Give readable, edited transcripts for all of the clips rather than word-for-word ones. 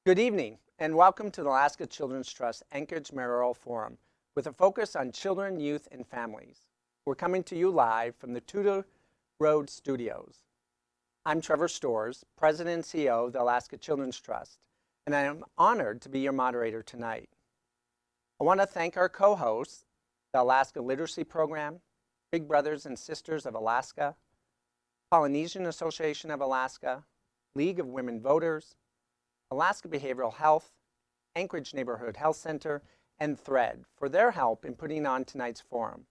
Good evening, and welcome to the Alaska Children's Trust Anchorage Mayoral Forum with a focus on children, youth, and families. We're coming to you live from the Tudor Road Studios. I'm Trevor Storrs, President and CEO of the Alaska Children's Trust, and I am honored to be your moderator tonight. I want to thank our co-hosts, the Alaska Literacy Program, Big Brothers and Sisters of Alaska, Polynesian Association of Alaska, League of Women Voters, Alaska Behavioral Health, Anchorage Neighborhood Health Center, and Thread for their help in putting on tonight's forum.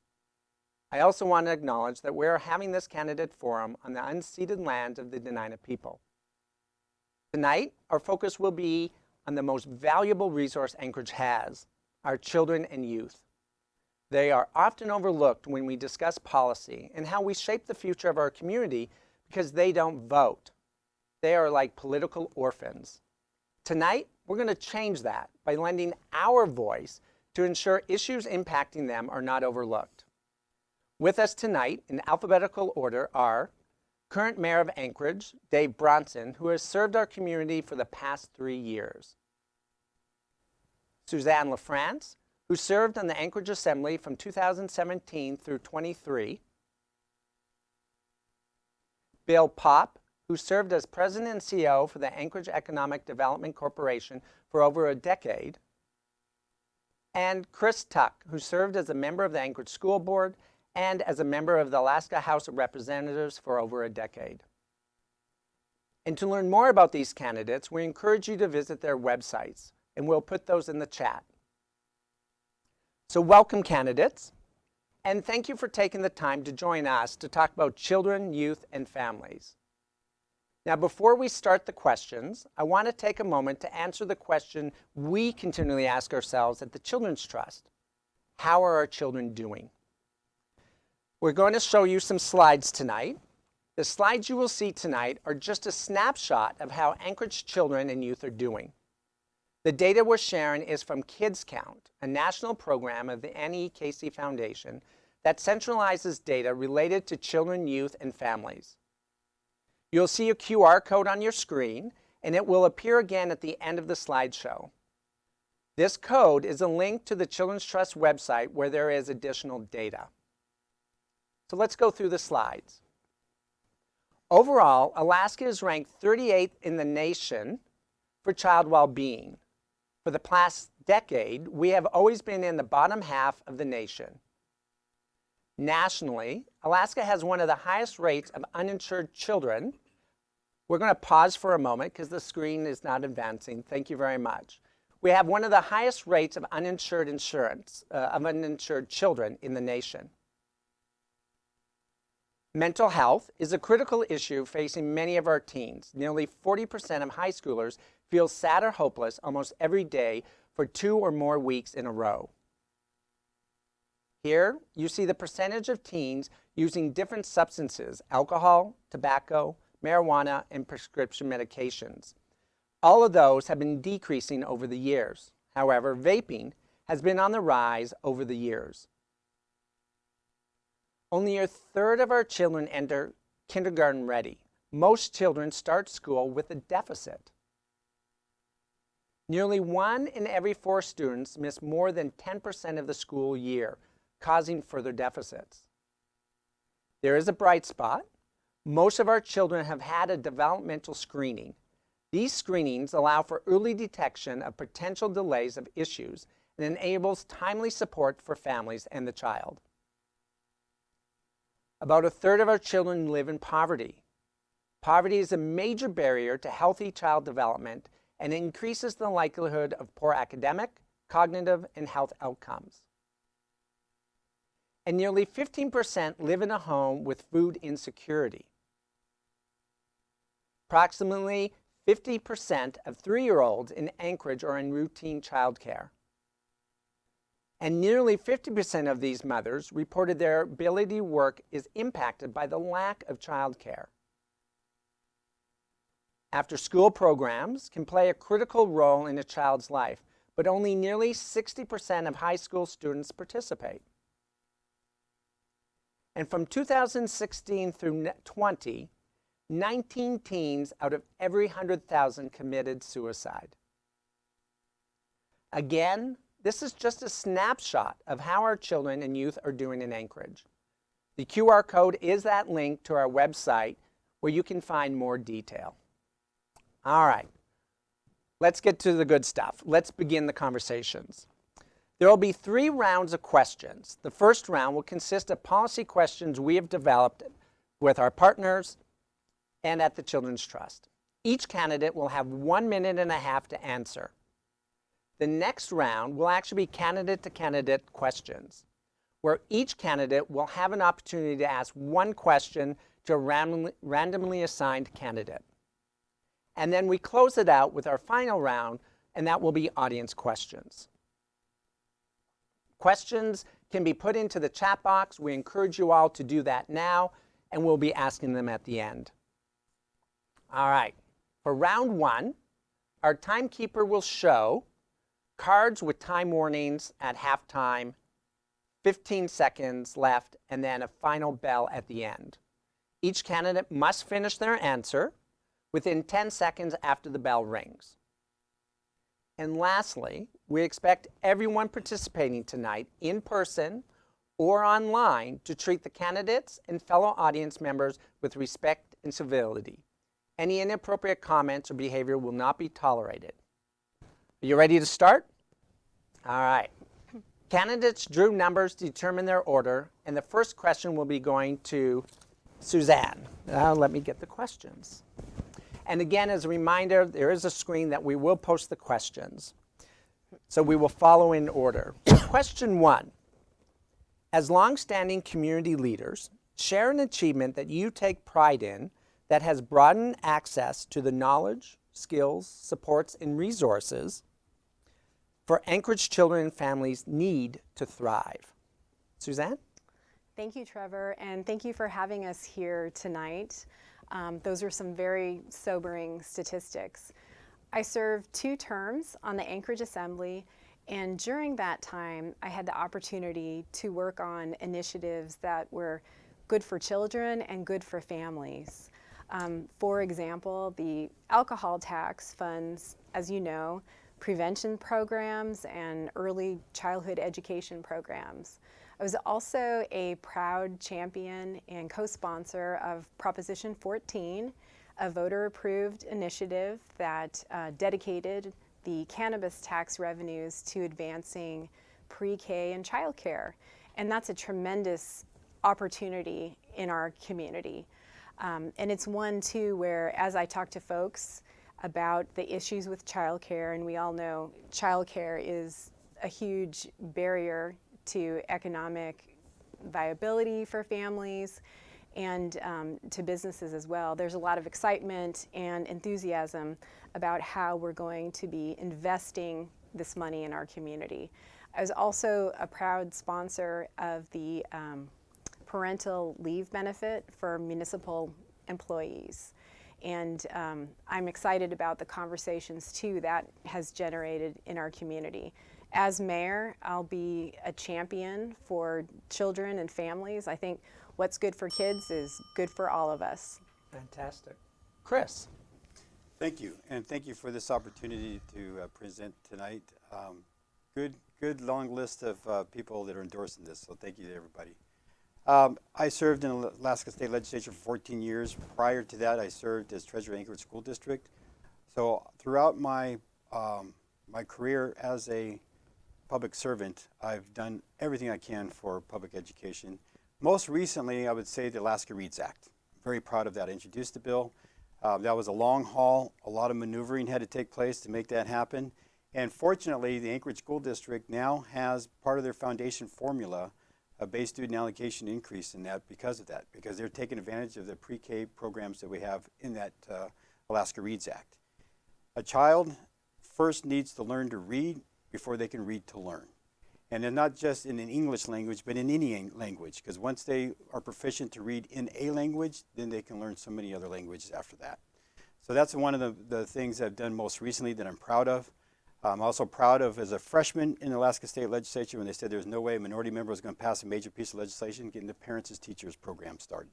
I also want to acknowledge that we're having this candidate forum on the unceded land of the Dena'ina people. Tonight, our focus will be on the most valuable resource Anchorage has, our children and youth. They are often overlooked when we discuss policy and how we shape the future of our community because they don't vote. They are like political orphans. Tonight, we're going to change that by lending our voice to ensure issues impacting them are not overlooked. With us tonight, in alphabetical order, are current Mayor of Anchorage, Dave Bronson, who has served our community for the past 3 years. Suzanne LaFrance, who served on the Anchorage Assembly from 2017 through 23. Bill Popp, who served as President and CEO for the Anchorage Economic Development Corporation for over a decade. And Chris Tuck, who served as a member of the Anchorage School Board and as a member of the Alaska House of Representatives for over a decade. And to learn more about these candidates, we encourage you to visit their websites, and we'll put those in the chat. So welcome, candidates, and thank you for taking the time to join us to talk about children, youth, and families. Now, before we start the questions, I want to take a moment to answer the question we continually ask ourselves at the Children's Trust. How are our children doing? We're going to show you some slides tonight. The slides you will see tonight are just a snapshot of how Anchorage children and youth are doing. The data we're sharing is from Kids Count, a national program of the Annie E. Casey Foundation that centralizes data related to children, youth, and families. You'll see a QR code on your screen, and it will appear again at the end of the slideshow. This code is a link to the Children's Trust website where there is additional data. So let's go through the slides. Overall, Alaska is ranked 38th in the nation for child well-being. For the past decade, we have always been in the bottom half of the nation. Nationally, Alaska has one of the highest rates of uninsured children. We're going to pause for a moment because the screen is not advancing. Thank you very much. We have one of the highest rates of uninsured children in the nation. Mental health is a critical issue facing many of our teens. Nearly 40% of high schoolers feel sad or hopeless almost every day for 2 or more weeks in a row. Here, you see the percentage of teens using different substances: alcohol, tobacco, marijuana, and prescription medications. All of those have been decreasing over the years. However, vaping has been on the rise over the years. Only a third of our children enter kindergarten ready. Most children start school with a deficit. Nearly 1 in every 4 students miss more than 10% of the school year, causing further deficits. There is a bright spot. Most of our children have had a developmental screening. These screenings allow for early detection of potential delays of issues and enables timely support for families and the child. About a third of our children live in poverty. Poverty is a major barrier to healthy child development and increases the likelihood of poor academic, cognitive, and health outcomes. And nearly 15% live in a home with food insecurity. Approximately 50% of 3-year-olds in Anchorage are in routine childcare. And nearly 50% of these mothers reported their ability to work is impacted by the lack of childcare. After-school programs can play a critical role in a child's life, but only nearly 60% of high school students participate. And from 2016 through 20, 19 teens out of every 100,000 committed suicide. Again, this is just a snapshot of how our children and youth are doing in Anchorage. The QR code is that link to our website where you can find more detail. All right, let's get to the good stuff. Let's begin the conversations. There will be 3 rounds of questions. The first round will consist of policy questions we have developed with our partners and at the Children's Trust. Each candidate will have 1.5 minutes to answer. The next round will actually be candidate-to-candidate questions, where each candidate will have an opportunity to ask 1 question to a randomly assigned candidate. And then we close it out with our final round, and that will be audience questions. Questions can be put into the chat box. We encourage you all to do that now, and we'll be asking them at the end. All right, for round 1, our timekeeper will show cards with time warnings at halftime, 15 seconds left, and then a final bell at the end. Each candidate must finish their answer within 10 seconds after the bell rings. And lastly, we expect everyone participating tonight in person or online to treat the candidates and fellow audience members with respect and civility. Any inappropriate comments or behavior will not be tolerated. Are you ready to start? All right. Candidates drew numbers to determine their order, and the first question will be going to Suzanne. Now let me get the questions. And again, as a reminder, there is a screen that we will post the questions. So we will follow in order. Question 1. As longstanding community leaders, share an achievement that you take pride in that has broadened access to the knowledge, skills, supports, and resources for Anchorage children and families need to thrive. Suzanne? Thank you, Trevor, and thank you for having us here tonight. Those are some very sobering statistics. I served 2 terms on the Anchorage Assembly, and during that time, I had the opportunity to work on initiatives that were good for children and good for families. For example, the alcohol tax funds, as you know, prevention programs and early childhood education programs. I was also a proud champion and co-sponsor of Proposition 14, a voter-approved initiative that dedicated the cannabis tax revenues to advancing pre-K and childcare. And that's a tremendous opportunity in our community. And it's one, too, where as I talk to folks about the issues with childcare, and we all know childcare is a huge barrier to economic viability for families and to businesses as well. There's a lot of excitement and enthusiasm about how we're going to be investing this money in our community. I was also a proud sponsor of the parental leave benefit for municipal employees. And I'm excited about the conversations, too, that has generated in our community. As mayor, I'll be a champion for children and families. I think what's good for kids is good for all of us. Fantastic. Chris? Thank you, and thank you for this opportunity to present tonight. Good long list of people that are endorsing this, so thank you to everybody. I served in the Alaska State Legislature for 14 years. Prior to that, I served as treasurer of Anchorage School District. So throughout my my career as a public servant, I've done everything I can for public education. Most recently, I would say the Alaska Reads Act. I'm very proud of that. I introduced the bill. That was a long haul. A lot of maneuvering had to take place to make that happen. And fortunately, the Anchorage School District now has part of their foundation formula a base student allocation increase in that because of that, because they're taking advantage of the pre-K programs that we have in that Alaska Reads Act. A child first needs to learn to read before they can read to learn. And then not just in an English language, but in any language, because once they are proficient to read in a language, then they can learn so many other languages after that. So that's one of the things I've done most recently that I'm proud of. I'm also proud of, as a freshman in the Alaska State Legislature, when they said there was no way a minority member was going to pass a major piece of legislation, getting the Parents as Teachers program started.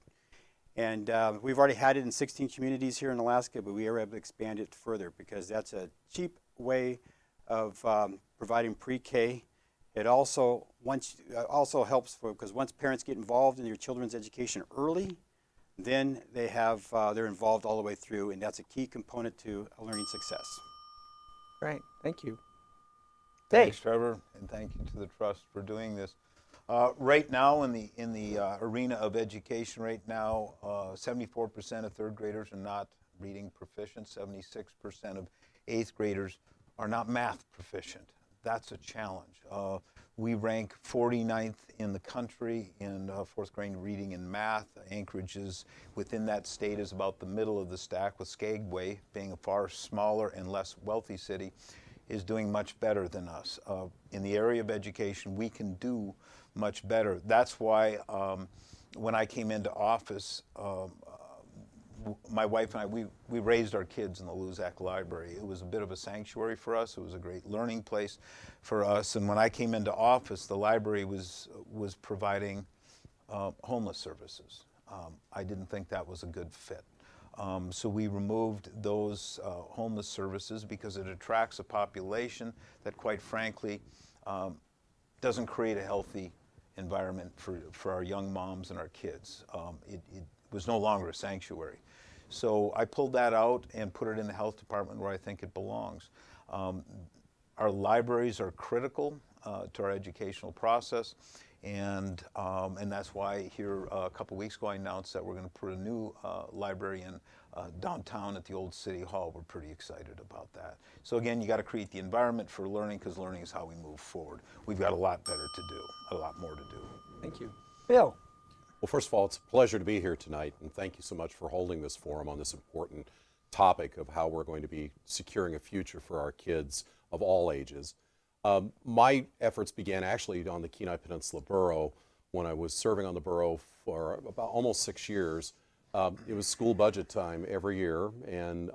And we've already had it in 16 communities here in Alaska, but we are able to expand it further because that's a cheap way of providing pre-K. It also helps because once parents get involved in your children's education early, then they're involved all the way through, and that's a key component to a learning success. Great, thank you. Thanks, Dave. Trevor, and thank you to the Trust for doing this. Right now, in the arena of education, right now, 74% of third graders are not reading proficient. 76% of eighth graders are not math proficient. That's a challenge. We rank 49th in the country in fourth grade reading and math. Anchorage is within that state is about the middle of the stack, with Skagway being a far smaller and less wealthy city is doing much better than us. In the area of education, we can do much better. That's why when I came into office, my wife and I, we raised our kids in the Luzak Library. It was a bit of a sanctuary for us. It was a great learning place for us. And when I came into office, the library was providing homeless services. I didn't think that was a good fit. So we removed those homeless services because it attracts a population that, quite frankly, doesn't create a healthy environment for our young moms and our kids. It was no longer a sanctuary. So I pulled that out and put it in the health department where I think it belongs. Our libraries are critical to our educational process, and that's why here a couple weeks ago I announced that we're going to put a new library in downtown at the old City Hall. We're pretty excited about that. So again, you got to create the environment for learning, because learning is how we move forward. We've got a lot better to do, a lot more to do. Thank you. Bill. Well, first of all, it's a pleasure to be here tonight, and thank you so much for holding this forum on this important topic of how we're going to be securing a future for our kids of all ages. My efforts began actually on the Kenai Peninsula Borough when I was serving on the borough for about almost 6 years. It was school budget time every year, and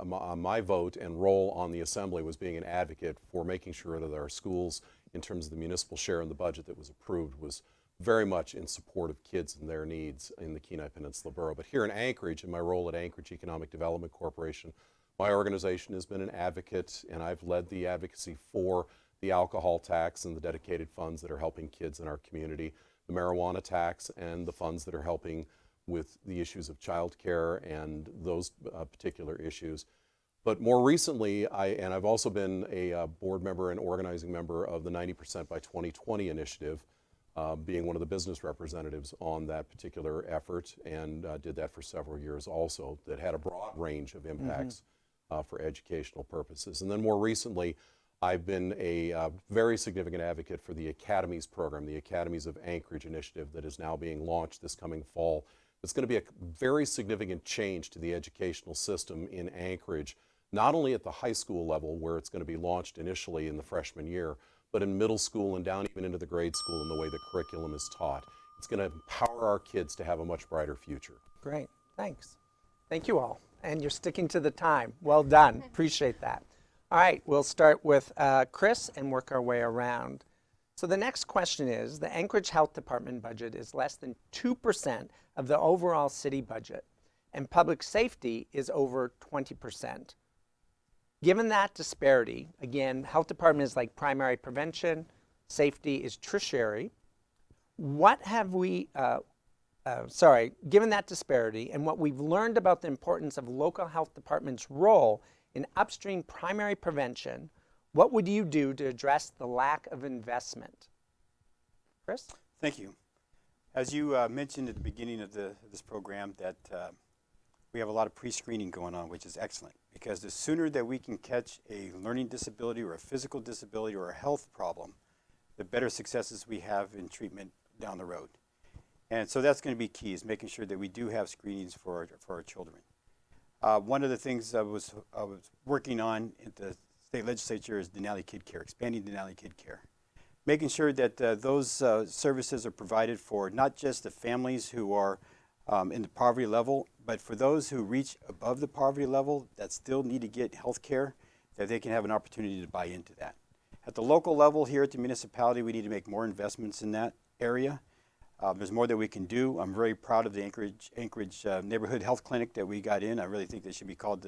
my vote and role on the assembly was being an advocate for making sure that our schools, in terms of the municipal share in the budget that was approved, was very much in support of kids and their needs in the Kenai Peninsula Borough. But here in Anchorage, in my role at Anchorage Economic Development Corporation, my organization has been an advocate, and I've led the advocacy for the alcohol tax and the dedicated funds that are helping kids in our community, the marijuana tax, and the funds that are helping with the issues of child care and those particular issues. But more recently, I've also been a board member and organizing member of the 90% by 2020 initiative, being one of the business representatives on that particular effort, and did that for several years also, that had a broad range of impacts for educational purposes. And then more recently, I've been a very significant advocate for the Academies program, the Academies of Anchorage initiative that is now being launched this coming fall. It's going to be a very significant change to the educational system in Anchorage, not only at the high school level, where it's going to be launched initially in the freshman year, but in middle school and down even into the grade school in the way the curriculum is taught. It's going to empower our kids to have a much brighter future. Great, thanks. Thank you all. And you're sticking to the time. Well done, appreciate that. All right, we'll start with Chris and work our way around. So the next question is, the Anchorage Health Department budget is less than 2% of the overall city budget, and public safety is over 20%. Given that disparity, again, health department is like primary prevention, safety is tertiary. What have we, given that disparity and what we've learned about the importance of local health department's role in upstream primary prevention, what would you do to address the lack of investment? Chris? Thank you. As you mentioned at the beginning of this program, that we have a lot of pre-screening going on, which is excellent, because the sooner that we can catch a learning disability or a physical disability or a health problem, the better successes we have in treatment down the road. And so that's going to be key, is making sure that we do have screenings for our children. One of the things I was working on at the state legislature is Denali Kid Care, expanding Denali Kid Care. Making sure that those services are provided for not just the families who are in the poverty level, but for those who reach above the poverty level that still need to get health care, that they can have an opportunity to buy into that. At the local level here at the municipality, we need to make more investments in that area. There's more that we can do. I'm very proud of the Anchorage Neighborhood Health Clinic that we got in. I really think they should be called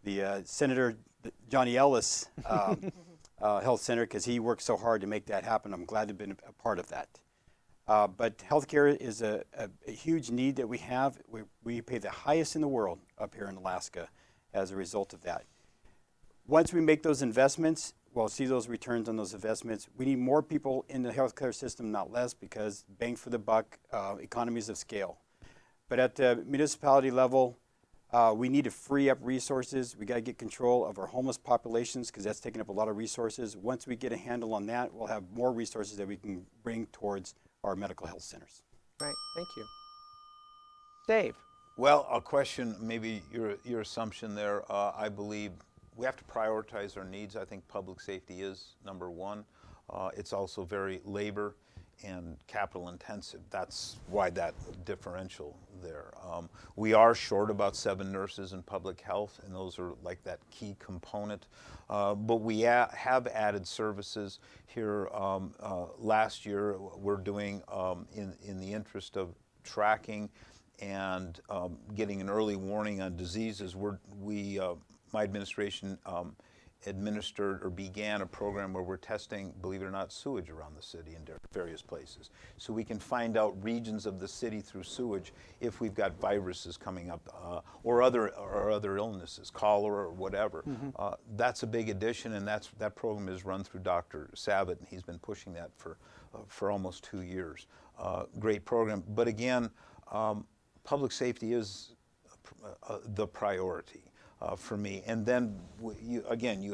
the Senator Johnny Ellis Health Center because he worked so hard to make that happen. I'm glad to have been a part of that. But healthcare is a huge need that we have. We pay the highest in the world up here in Alaska as a result of that. Once we make those investments, we'll see those returns on those investments. We need more people in the healthcare system, not less, because bang for the buck, economies of scale. But at the municipality level, we need to free up resources. We got to get control of our homeless populations because that's taking up a lot of resources. Once we get a handle on that, we'll have more resources that we can bring towards our medical health centers. Right, thank you. Dave? Well, I'll question maybe your assumption there. I believe we have to prioritize our needs. I think public safety is number one. It's also very labor and capital intensive. That's why that differential there. We are short about 7 nurses in public health, and those are like that key component. But we have added services here. Last year, we're doing, in the interest of tracking and getting an early warning on diseases, my administration administered or began a program where we're testing, believe it or not, sewage around the city in various places. So we can find out regions of the city through sewage if we've got viruses coming up or other illnesses, cholera or whatever. That's a big addition, and that program is run through Dr. Savitt, and he's been pushing that for almost 2 years. Great program. But again, public safety is the priority. For me, and then you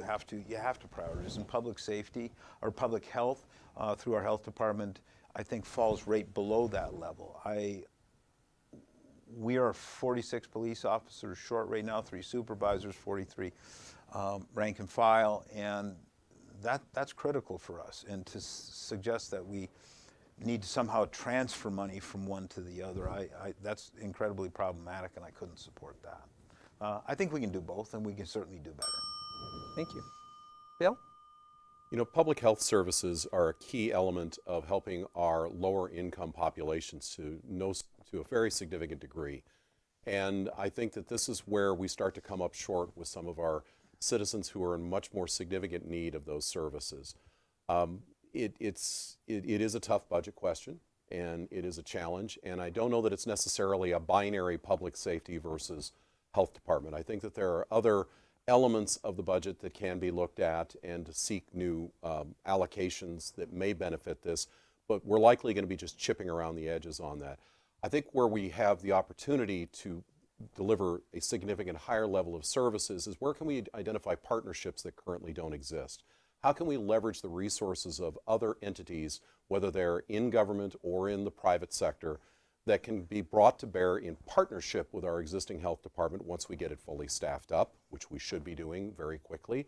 have to prioritize. And public safety or public health through our health department, I think falls right below that level. We are 46 police officers short right now, 3 supervisors, 43 rank and file, and that's critical for us. And to suggest that we need to somehow transfer money from one to the other, that's incredibly problematic, and I couldn't support that. I think we can do both, and we can certainly do better. Thank you. Bill? You know, public health services are a key element of helping our lower income populations to a very significant degree. And I think that this is where we start to come up short with some of our citizens who are in much more significant need of those services. It is a tough budget question, and it is a challenge, and I don't know that it's necessarily a binary public safety versus health department. I think that there are other elements of the budget that can be looked at and to seek new allocations that may benefit this, but we're likely going to be just chipping around the edges on that. I think where we have the opportunity to deliver a significant higher level of services is where can we identify partnerships that currently don't exist? How can we leverage the resources of other entities, whether they're in government or in the private sector, that can be brought to bear in partnership with our existing health department once we get it fully staffed up, which we should be doing very quickly,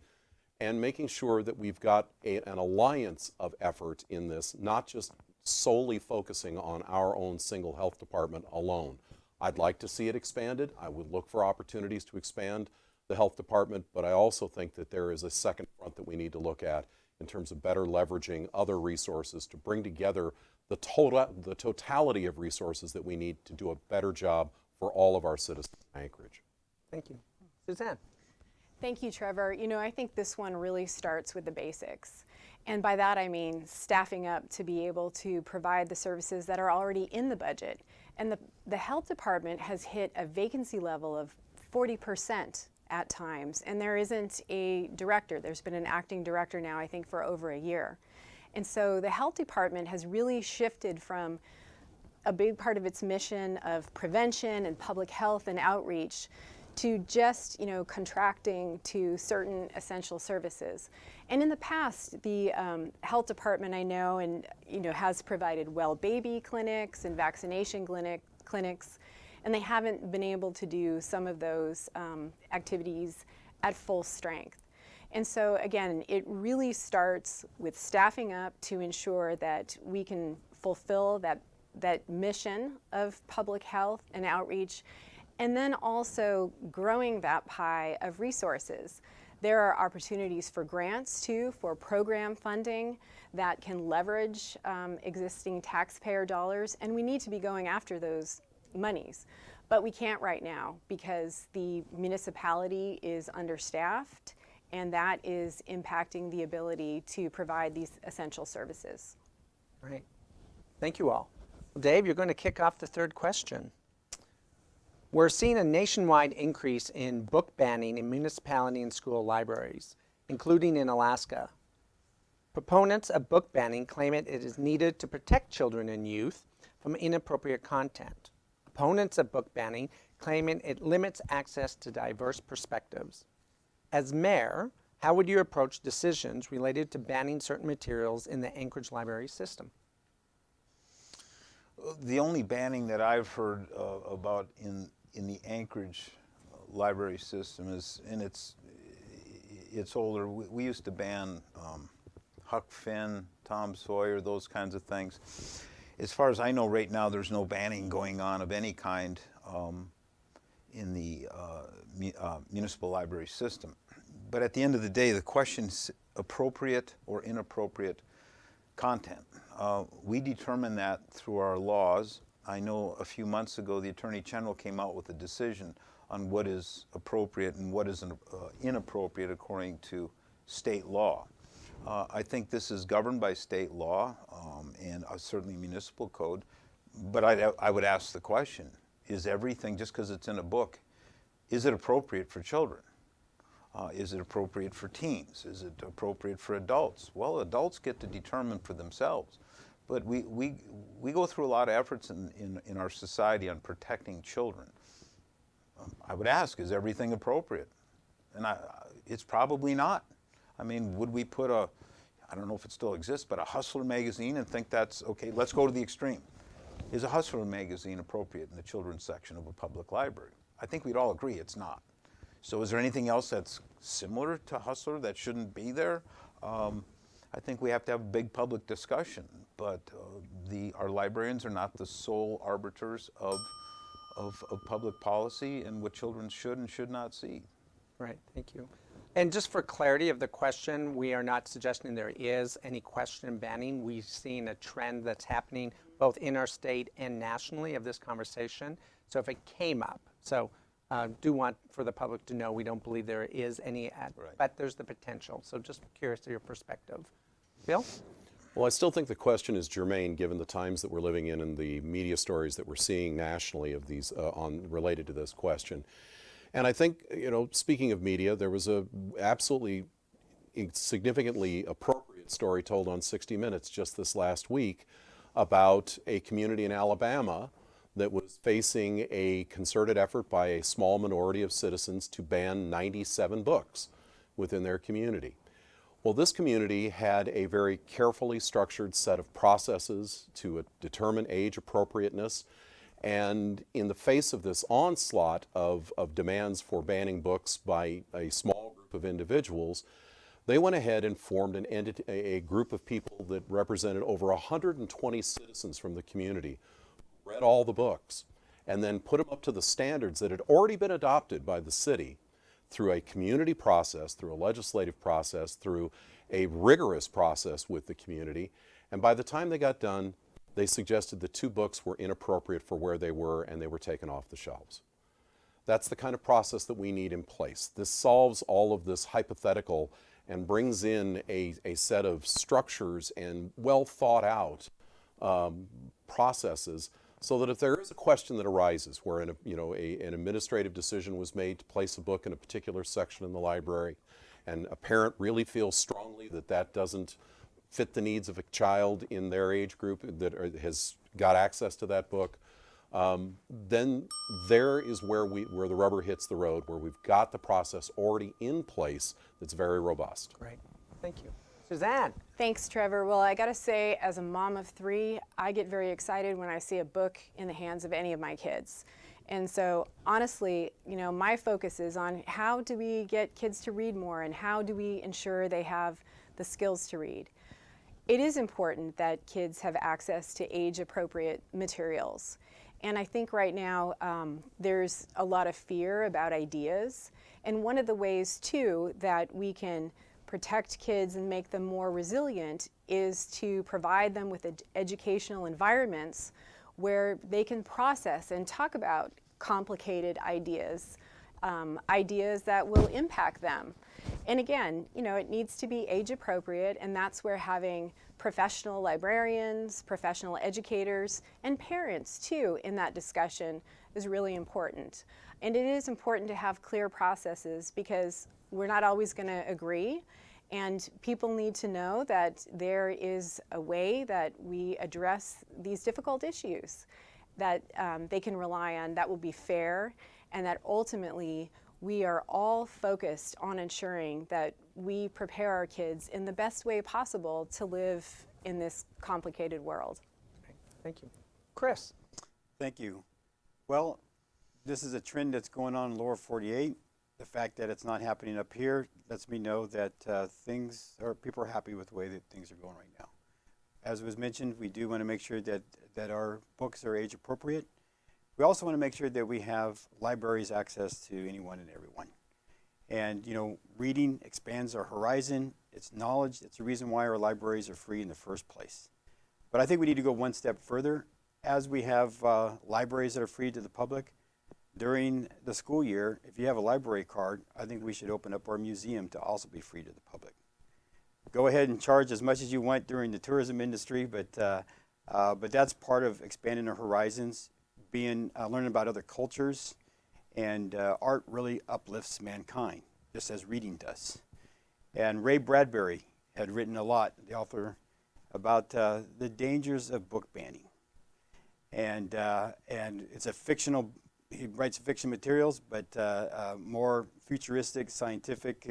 and making sure that we've got an alliance of effort in this, not just solely focusing on our own single health department alone. I'd like to see it expanded. I would look for opportunities to expand the health department, but I also think that there is a second front that we need to look at in terms of better leveraging other resources to bring together the totality of resources that we need to do a better job for all of our citizens in Anchorage. Thank you. Suzanne? Thank you, Trevor. You know, I think this one really starts with the basics. And by that I mean staffing up to be able to provide the services that are already in the budget. And the health department has hit a vacancy level of 40% at times, and there isn't a director. There's been an acting director now, I think, for over a year. And so the health department has really shifted from a big part of its mission of prevention and public health and outreach to just, contracting to certain essential services. And in the past, the health department, I know, has provided well baby clinics and vaccination clinics, and they haven't been able to do some of those activities at full strength. And so again, it really starts with staffing up to ensure that we can fulfill that mission of public health and outreach, and then also growing that pie of resources. There are opportunities for grants too, for program funding that can leverage existing taxpayer dollars, and we need to be going after those monies. But we can't right now because the municipality is understaffed and that is impacting the ability to provide these essential services. Right. Thank you all. Well, Dave, you're going to kick off the third question. We're seeing a nationwide increase in book banning in municipality and school libraries, including in Alaska. Proponents of book banning claim it is needed to protect children and youth from inappropriate content. Opponents of book banning claim it limits access to diverse perspectives. As mayor, how would you approach decisions related to banning certain materials in the Anchorage library system? The only banning that I've heard about in the Anchorage library system is, and it's older. We used to ban Huck Finn, Tom Sawyer, those kinds of things. As far as I know right now, there's no banning going on of any kind in the municipal library system. But at the end of the day, the question's appropriate or inappropriate content. We determine that through our laws. I know a few months ago the Attorney General came out with a decision on what is appropriate and what is inappropriate according to state law. I think this is governed by state law and certainly municipal code, but I would ask the question, is everything, just because it's in a book, is it appropriate for children? Is it appropriate for teens? Is it appropriate for adults? Well, adults get to determine for themselves. But we go through a lot of efforts in our society on protecting children. I would ask, is everything appropriate? And it's probably not. I mean, would we put I don't know if it still exists, but a Hustler magazine and think that's, okay, let's go to the extreme. Is a Hustler magazine appropriate in the children's section of a public library? I think we'd all agree it's not. So is there anything else that's similar to Hustler that shouldn't be there? I think we have to have a big public discussion, but our librarians are not the sole arbiters of public policy and what children should and should not see. Right, thank you. And just for clarity of the question, we are not suggesting there is any question banning. We've seen a trend that's happening both in our state and nationally of this conversation. So if it came up, do want for the public to know we don't believe there is any, but there's the potential. So just curious to your perspective. Bill? Well, I still think the question is germane given the times that we're living in and the media stories that we're seeing nationally of these related to this question. And I think, speaking of media, there was a absolutely significantly appropriate story told on 60 Minutes just this last week about a community in Alabama that was facing a concerted effort by a small minority of citizens to ban 97 books within their community. Well, this community had a very carefully structured set of processes to determine age appropriateness. And in the face of this onslaught of demands for banning books by a small group of individuals, they went ahead and formed a group of people that represented over 120 citizens from the community, read all the books, and then put them up to the standards that had already been adopted by the city through a community process, through a legislative process, through a rigorous process with the community. And by the time they got done, they suggested the 2 books were inappropriate for where they were and they were taken off the shelves. That's the kind of process that we need in place. This solves all of this hypothetical and brings in a set of structures and well thought out processes so that if there is a question that arises where an administrative decision was made to place a book in a particular section in the library and a parent really feels strongly that that doesn't fit the needs of a child in their age group that has got access to that book, then there is where the rubber hits the road, where we've got the process already in place that's very robust. Great, thank you. Suzanne? Thanks, Trevor. Well, I gotta say, as a mom of 3, I get very excited when I see a book in the hands of any of my kids. And so honestly, my focus is on how do we get kids to read more and how do we ensure they have the skills to read. It is important that kids have access to age-appropriate materials. And I think right now there's a lot of fear about ideas. And one of the ways, too, that we can protect kids and make them more resilient is to provide them with educational environments where they can process and talk about complicated ideas, ideas that will impact them. And again, you know, it needs to be age appropriate, and that's where having professional librarians, professional educators, and parents too in that discussion is really important. And it is important to have clear processes because we're not always going to agree, and people need to know that there is a way that we address these difficult issues that they can rely on that will be fair, and that ultimately we are all focused on ensuring that we prepare our kids in the best way possible to live in this complicated world. Thank you. Chris? Thank you. Well, this is a trend that's going on in lower 48. The fact that it's not happening up here lets me know that people are happy with the way that things are going right now. As was mentioned, we do want to make sure that our books are age appropriate. We also want to make sure that we have libraries access to anyone and everyone. And, you know, reading expands our horizon. It's knowledge. It's the reason why our libraries are free in the first place. But I think we need to go one step further. As we have libraries that are free to the public, during the school year, if you have a library card, I think we should open up our museum to also be free to the public. Go ahead and charge as much as you want during the tourism industry, but that's part of expanding our horizons, learning about other cultures, and art really uplifts mankind, just as reading does. And Ray Bradbury had written a lot, the author, about the dangers of book banning. And it's a fictional, he writes fiction materials, but more futuristic, scientific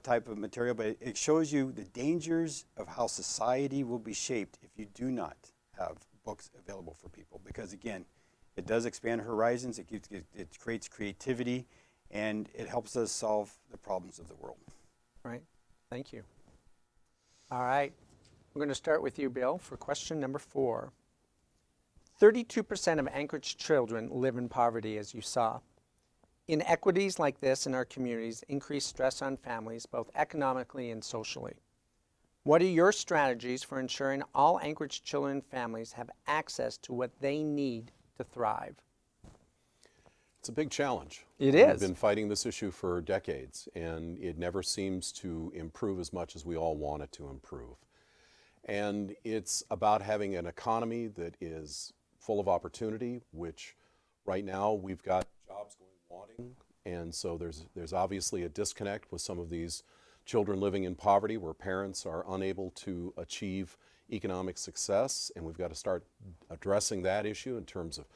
type of material. But it shows you the dangers of how society will be shaped if you do not have books available for people. Because again, it does expand horizons, it creates creativity, and it helps us solve the problems of the world. Right. Thank you. All right. We're going to start with you, Bill, for question number 4. 32% of Anchorage children live in poverty, as you saw. Inequities like this in our communities increase stress on families, both economically and socially. What are your strategies for ensuring all Anchorage children and families have access to what they need to thrive? It's a big challenge. It We've is. been fighting this issue for decades, and it never seems to improve as much as we all want it to improve. And it's about having an economy that is full of opportunity, which right now we've got jobs going wanting, and so there's obviously a disconnect with some of these children living in poverty where parents are unable to achieve economic success, and we've got to start addressing that issue in terms of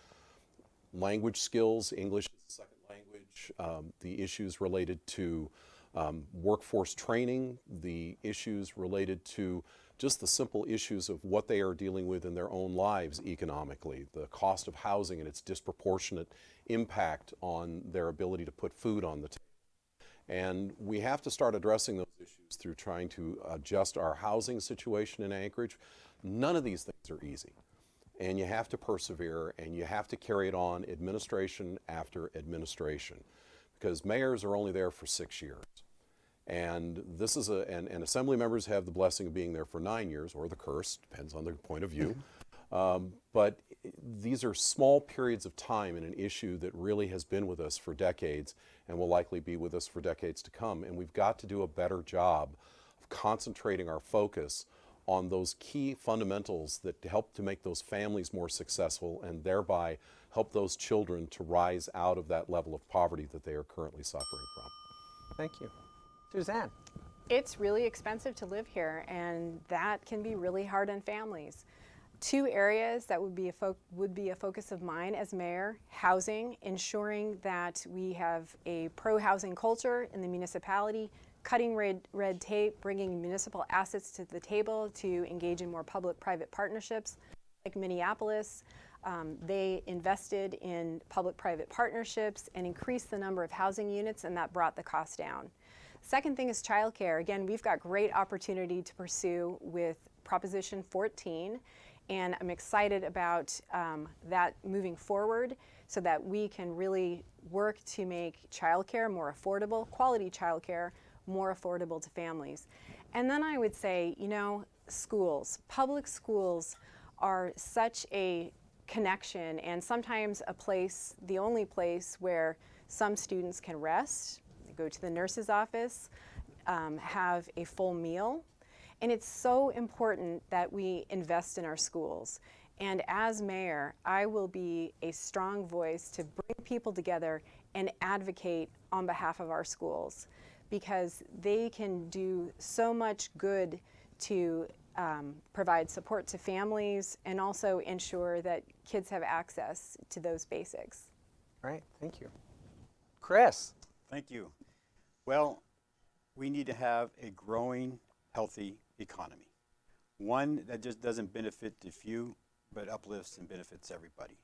language skills, English as a second language, the issues related to workforce training, the issues related to just the simple issues of what they are dealing with in their own lives economically, the cost of housing and its disproportionate impact on their ability to put food on the table. And we have to start addressing those issues through trying to adjust our housing situation in Anchorage. None of these things are easy. And you have to persevere, and you have to carry it on administration after administration, because mayors are only there for 6 years. And this is and assembly members have the blessing of being there for 9 years, or the curse, depends on their point of view. But these are small periods of time in an issue that really has been with us for decades and will likely be with us for decades to come. And we've got to do a better job of concentrating our focus on those key fundamentals that help to make those families more successful and thereby help those children to rise out of that level of poverty that they are currently suffering from. Thank you. Suzanne? It's really expensive to live here, and that can be really hard on families. 2 areas that would be a focus of mine as mayor: housing, ensuring that we have a pro-housing culture in the municipality, cutting red tape, bringing municipal assets to the table to engage in more public-private partnerships. Like Minneapolis, they invested in public-private partnerships and increased the number of housing units, and that brought the cost down. Second thing is childcare. Again, we've got great opportunity to pursue with Proposition 14, and I'm excited about that moving forward so that we can really work to make childcare more affordable, quality childcare more affordable to families. And then I would say, you know, schools, public schools are such a connection and sometimes a place, the only place where some students can rest, go to the nurse's office, have a full meal. And it's so important that we invest in our schools. And as mayor, I will be a strong voice to bring people together and advocate on behalf of our schools, because they can do so much good to provide support to families and also ensure that kids have access to those basics. Right, thank you. Chris? Thank you. Well, we need to have a growing, healthy economy. One that just doesn't benefit the few, but uplifts and benefits everybody.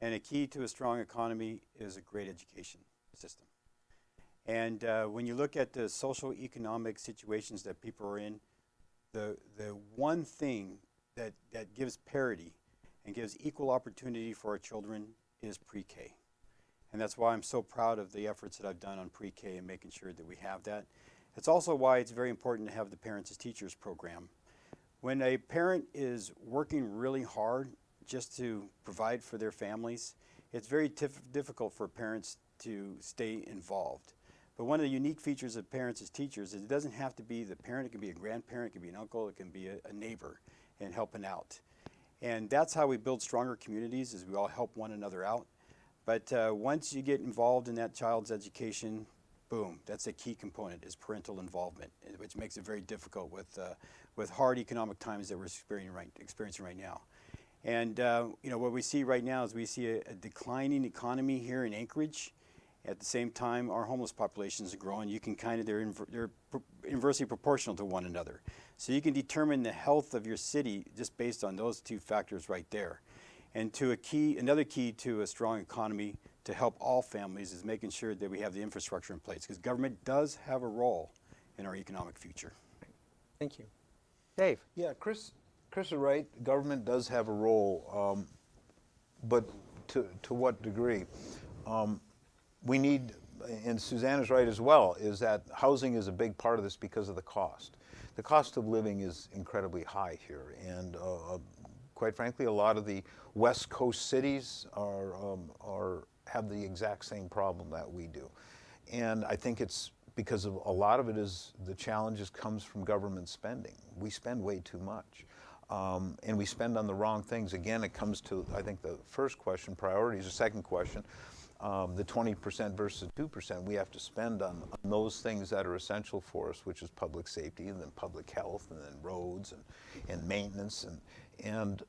And a key to a strong economy is a great education system. And when you look at the social economic situations that people are in, the one thing that gives parity and gives equal opportunity for our children is pre-K. And that's why I'm so proud of the efforts that I've done on pre-K and making sure that we have that. It's also why it's very important to have the Parents as Teachers program. When a parent is working really hard just to provide for their families, it's very difficult for parents to stay involved. But one of the unique features of Parents as Teachers is it doesn't have to be the parent. It can be a grandparent, it can be an uncle, it can be a neighbor, and helping out. And that's how we build stronger communities, is we all help one another out. But once you get involved in that child's education, boom, that's a key component, is parental involvement, which makes it very difficult with hard economic times that we're experiencing right now. And you know, what we see right now is we see a declining economy here in Anchorage. At the same time, our homeless populations are growing. You can they're inversely proportional to one another. So you can determine the health of your city just based on those two factors right there. And another key to a strong economy to help all families is making sure that we have the infrastructure in place, because government does have a role in our economic future. Thank you. Dave? Yeah, Chris is right. Government does have a role, but to what degree? We need, and Susanna's right as well, is that housing is a big part of this because of the cost. The cost of living is incredibly high here, and quite frankly, a lot of the West Coast cities have the exact same problem that we do. And I think it's because of a lot of it is the challenges comes from government spending. We spend way too much. And we spend on the wrong things. Again, it comes to, I think, the first question, priorities. The second question, the 20% versus 2%, we have to spend on those things that are essential for us, which is public safety, and then public health, and then roads, and maintenance. And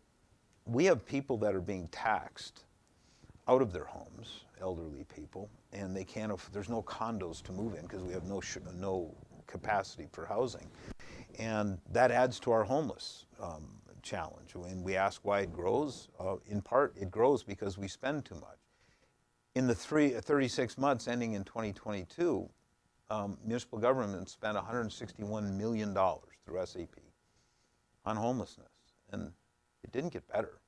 we have people that are being taxed out of their homes, elderly people, and they can't. There's no condos to move in because we have no capacity for housing, and that adds to our homeless challenge. When we ask why it grows, in part it grows because we spend too much. In the 36 months ending in 2022, municipal government spent $161 million through SAP on homelessness, and it didn't get better.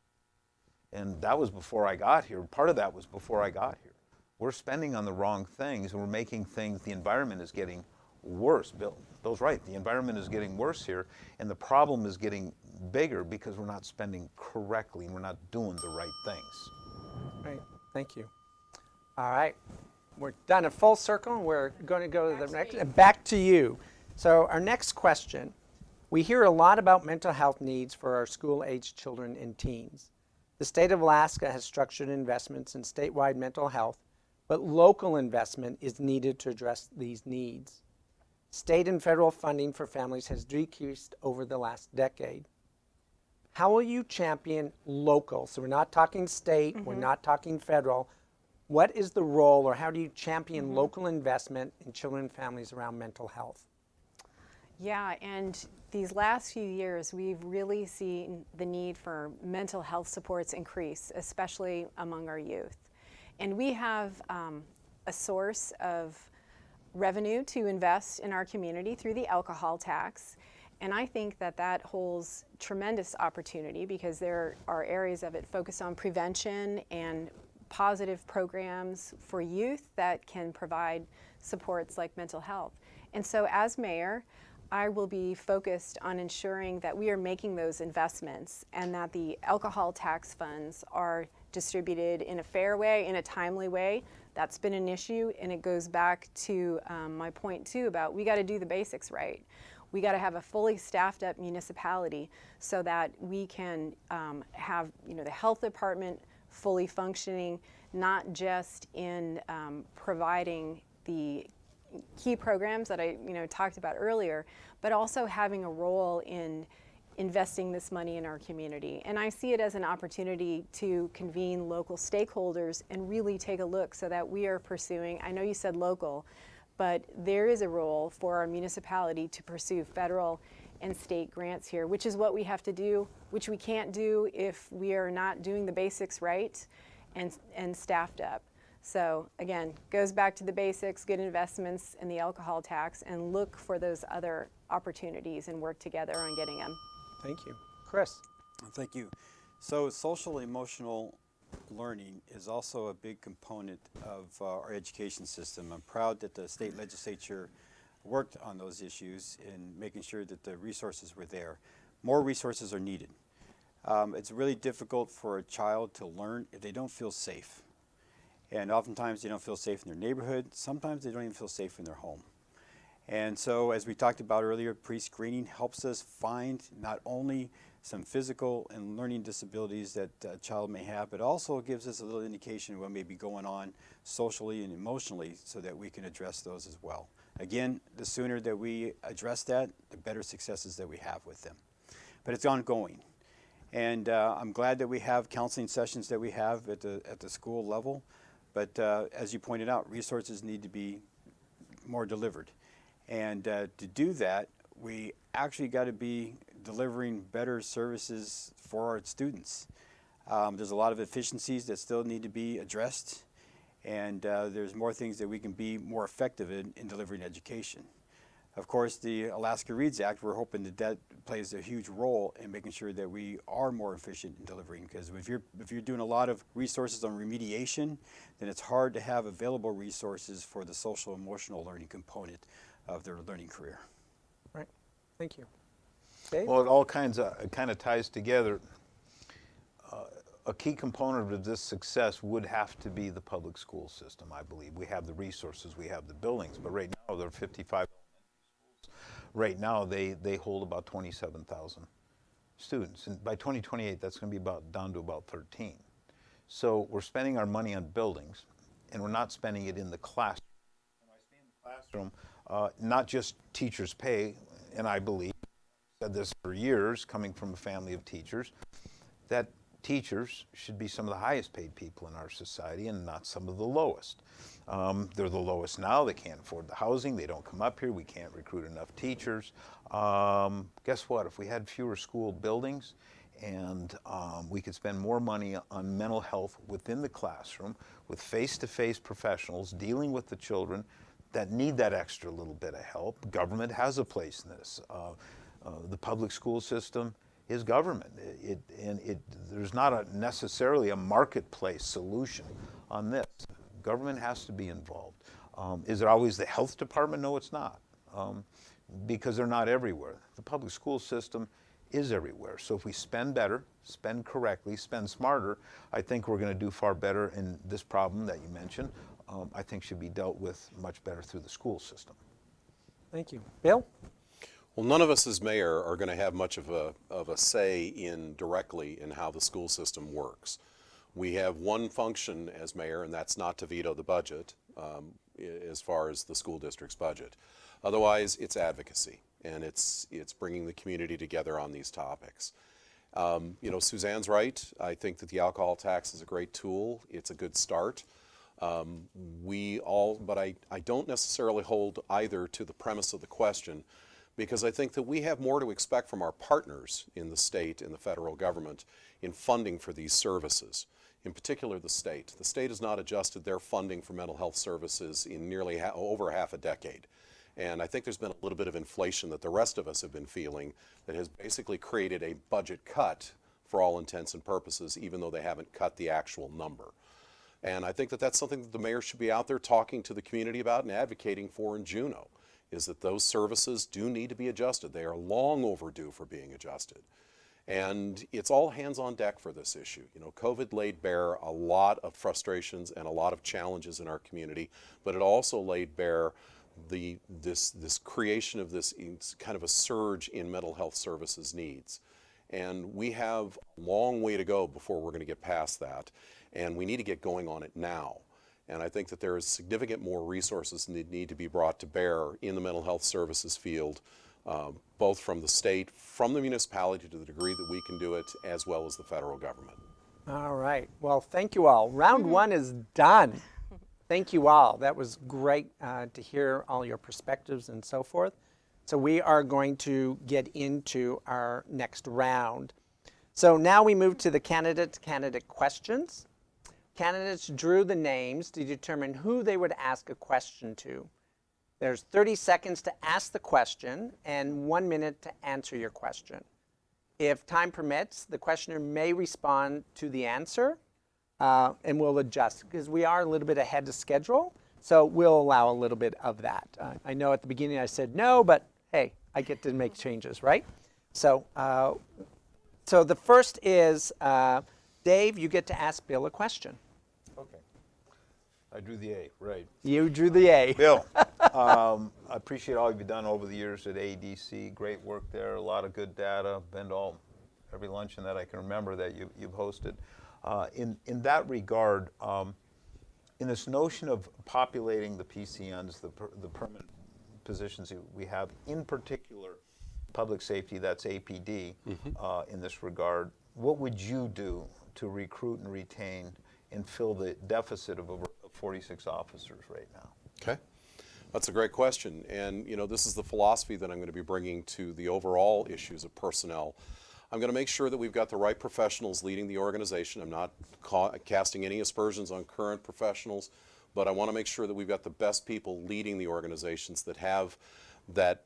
And that was before I got here. Part of that was before I got here. We're spending on the wrong things, and we're making things, the environment is getting worse. Bill's right, the environment is getting worse here, and the problem is getting bigger because we're not spending correctly and we're not doing the right things. Right, thank you. All right, we're done a full circle, and we're going to go to the next, back to you. So our next question, we hear a lot about mental health needs for our school-aged children and teens. The state of Alaska has structured investments in statewide mental health, but local investment is needed to address these needs. State and federal funding for families has decreased over the last decade. How will you champion local? So we're not talking state, we're not talking federal. What is the role, or how do you champion local investment in children and families around mental health? Yeah, and these last few years, we've really seen the need for mental health supports increase, especially among our youth. And we have a source of revenue to invest in our community through the alcohol tax. And I think that that holds tremendous opportunity because there are areas of it focused on prevention and positive programs for youth that can provide supports like mental health. And so as mayor, I will be focused on ensuring that we are making those investments and that the alcohol tax funds are distributed in a fair way, in a timely way. That's been an issue, and it goes back to my point too about we got to do the basics right. We got to have a fully staffed up municipality so that we can have the health department fully functioning, not just in providing the key programs that I talked about earlier, but also having a role in investing this money in our community. And I see it as an opportunity to convene local stakeholders and really take a look so that we are pursuing, I know you said local, but there is a role for our municipality to pursue federal and state grants here, which is what we have to do, which we can't do if we are not doing the basics right and staffed up. So again, goes back to the basics, good investments in the alcohol tax, and look for those other opportunities and work together on getting them. Thank you. Chris? Thank you. So social emotional learning is also a big component of our education system. I'm proud that the state legislature worked on those issues in making sure that the resources were there. More resources are needed. It's really difficult for a child to learn if they don't feel safe. And oftentimes they don't feel safe in their neighborhood. Sometimes they don't even feel safe in their home. And so, as we talked about earlier, pre-screening helps us find not only some physical and learning disabilities that a child may have, but also gives us a little indication of what may be going on socially and emotionally so that we can address those as well. Again, the sooner that we address that, the better successes that we have with them. But it's ongoing. And I'm glad that we have counseling sessions that we have at the school level. But as you pointed out, resources need to be more delivered. And to do that, we actually got to be delivering better services for our students. There's a lot of efficiencies that still need to be addressed, and there's more things that we can be more effective in delivering education. Of course, the Alaska Reads Act, we're hoping that plays a huge role in making sure that we are more efficient in delivering, because if you're doing a lot of resources on remediation, then it's hard to have available resources for the social emotional learning component of their learning career. Right. Thank you. Dave? Well, it all kind of ties together. A key component of this success would have to be the public school system, I believe. We have the resources, we have the buildings, but right now there are 55 schools. Right now they hold about 27,000 students, and by 2028 that's going to be down to about 13. So we're spending our money on buildings, and we're not spending it in the classroom. When I say in the classroom, not just teachers' pay, and I believe, I've said this for years, coming from a family of teachers, that teachers should be some of the highest paid people in our society and not some of the lowest. They're the lowest now. They can't afford the housing. They don't come up here. We can't recruit enough teachers. Guess what? If we had fewer school buildings and we could spend more money on mental health within the classroom with face-to-face professionals dealing with the children that need that extra little bit of help. Government has a place in this. The public school system is government. There's not necessarily a marketplace solution on this. Government has to be involved. Is it always the health department? No, it's not, because they're not everywhere. The public school system is everywhere. So if we spend better, spend correctly, spend smarter, I think we're going to do far better in this problem that you mentioned. I think should be dealt with much better through the school system. Thank you. Bill? Well, none of us as mayor are going to have much of a say directly in how the school system works. We have one function as mayor, and that's not to veto the budget as far as the school district's budget. Otherwise, it's advocacy, and it's bringing the community together on these topics. Suzanne's right. I think that the alcohol tax is a great tool. It's a good start. But I don't necessarily hold either to the premise of the question, because I think that we have more to expect from our partners in the state and the federal government in funding for these services. In particular, the state. The state has not adjusted their funding for mental health services in nearly over half a decade. And I think there's been a little bit of inflation that the rest of us have been feeling that has basically created a budget cut for all intents and purposes, even though they haven't cut the actual number. And I think that that's something that the mayor should be out there talking to the community about and advocating for in Juneau, is that those services do need to be adjusted. They are long overdue for being adjusted. And it's all hands on deck for this issue. You know, COVID laid bare a lot of frustrations and a lot of challenges in our community, but it also laid bare this creation of this kind of a surge in mental health services needs. And we have a long way to go before we're going to get past that. And we need to get going on it now. And I think that there is significant more resources that need to be brought to bear in the mental health services field, both from the state, from the municipality to the degree that we can do it, as well as the federal government. All right. Well, thank you all. Round one is done. Thank you all. That was great to hear all your perspectives and so forth. So we are going to get into our next round. So now we move to the candidate questions. Candidates drew the names to determine who they would ask a question to. There's 30 seconds to ask the question and 1 minute to answer your question. If time permits, the questioner may respond to the answer and we'll adjust because we are a little bit ahead of schedule. So we'll allow a little bit of that. I know at the beginning I said no, but hey, I get to make changes, right? So, so the first is, Dave, you get to ask Bill a question. Okay. I drew the A, right. You drew the A. Bill, I appreciate all you've done over the years at ADC. Great work there, a lot of good data. Been to every luncheon that I can remember that you've hosted. In that regard, in this notion of populating the PCNs, the permanent positions that we have, in particular public safety, that's APD, in this regard, what would you do to recruit and retain and fill the deficit of over 46 officers right now? Okay. That's a great question. And, you know, this is the philosophy that I'm going to be bringing to the overall issues of personnel. I'm going to make sure that we've got the right professionals leading the organization. I'm not casting any aspersions on current professionals, but I want to make sure that we've got the best people leading the organizations that have that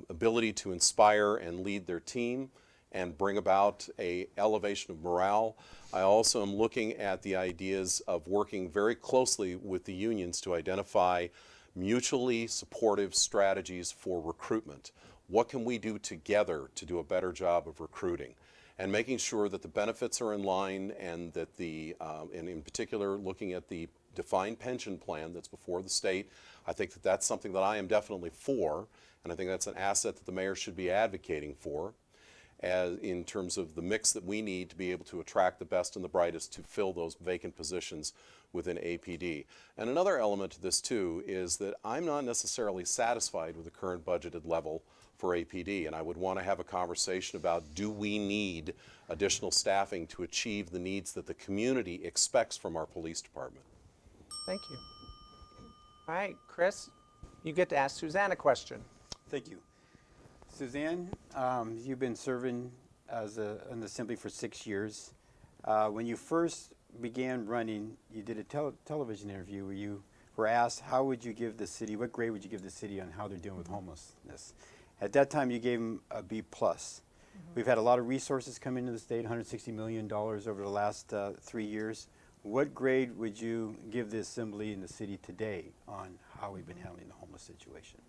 ability to inspire and lead their team and bring about a elevation of morale. I also am looking at the ideas of working very closely with the unions to identify mutually supportive strategies for recruitment. What can we do together to do a better job of recruiting? And making sure that the benefits are in line and that and in particular looking at the defined pension plan that's before the state. I think that that's something that I am definitely for, and I think that's an asset that the mayor should be advocating for, in terms of the mix that we need to be able to attract the best and the brightest to fill those vacant positions within APD. And another element to this too is that I'm not necessarily satisfied with the current budgeted level for APD, and I would want to have a conversation about, do we need additional staffing to achieve the needs that the community expects from our police department? Thank you. All right, Chris, you get to ask Suzanne a question. Thank you. Suzanne, you've been serving as an assembly for 6 years. When you first began running, you did a television interview where you were asked, how would you give the city, what grade would you give the city on how they're dealing with homelessness? At that time, you gave them a B+. We've had a lot of resources come into the state, $160 million over the last 3 years. What grade would you give the assembly and the city today on how we've been handling the homeless situation?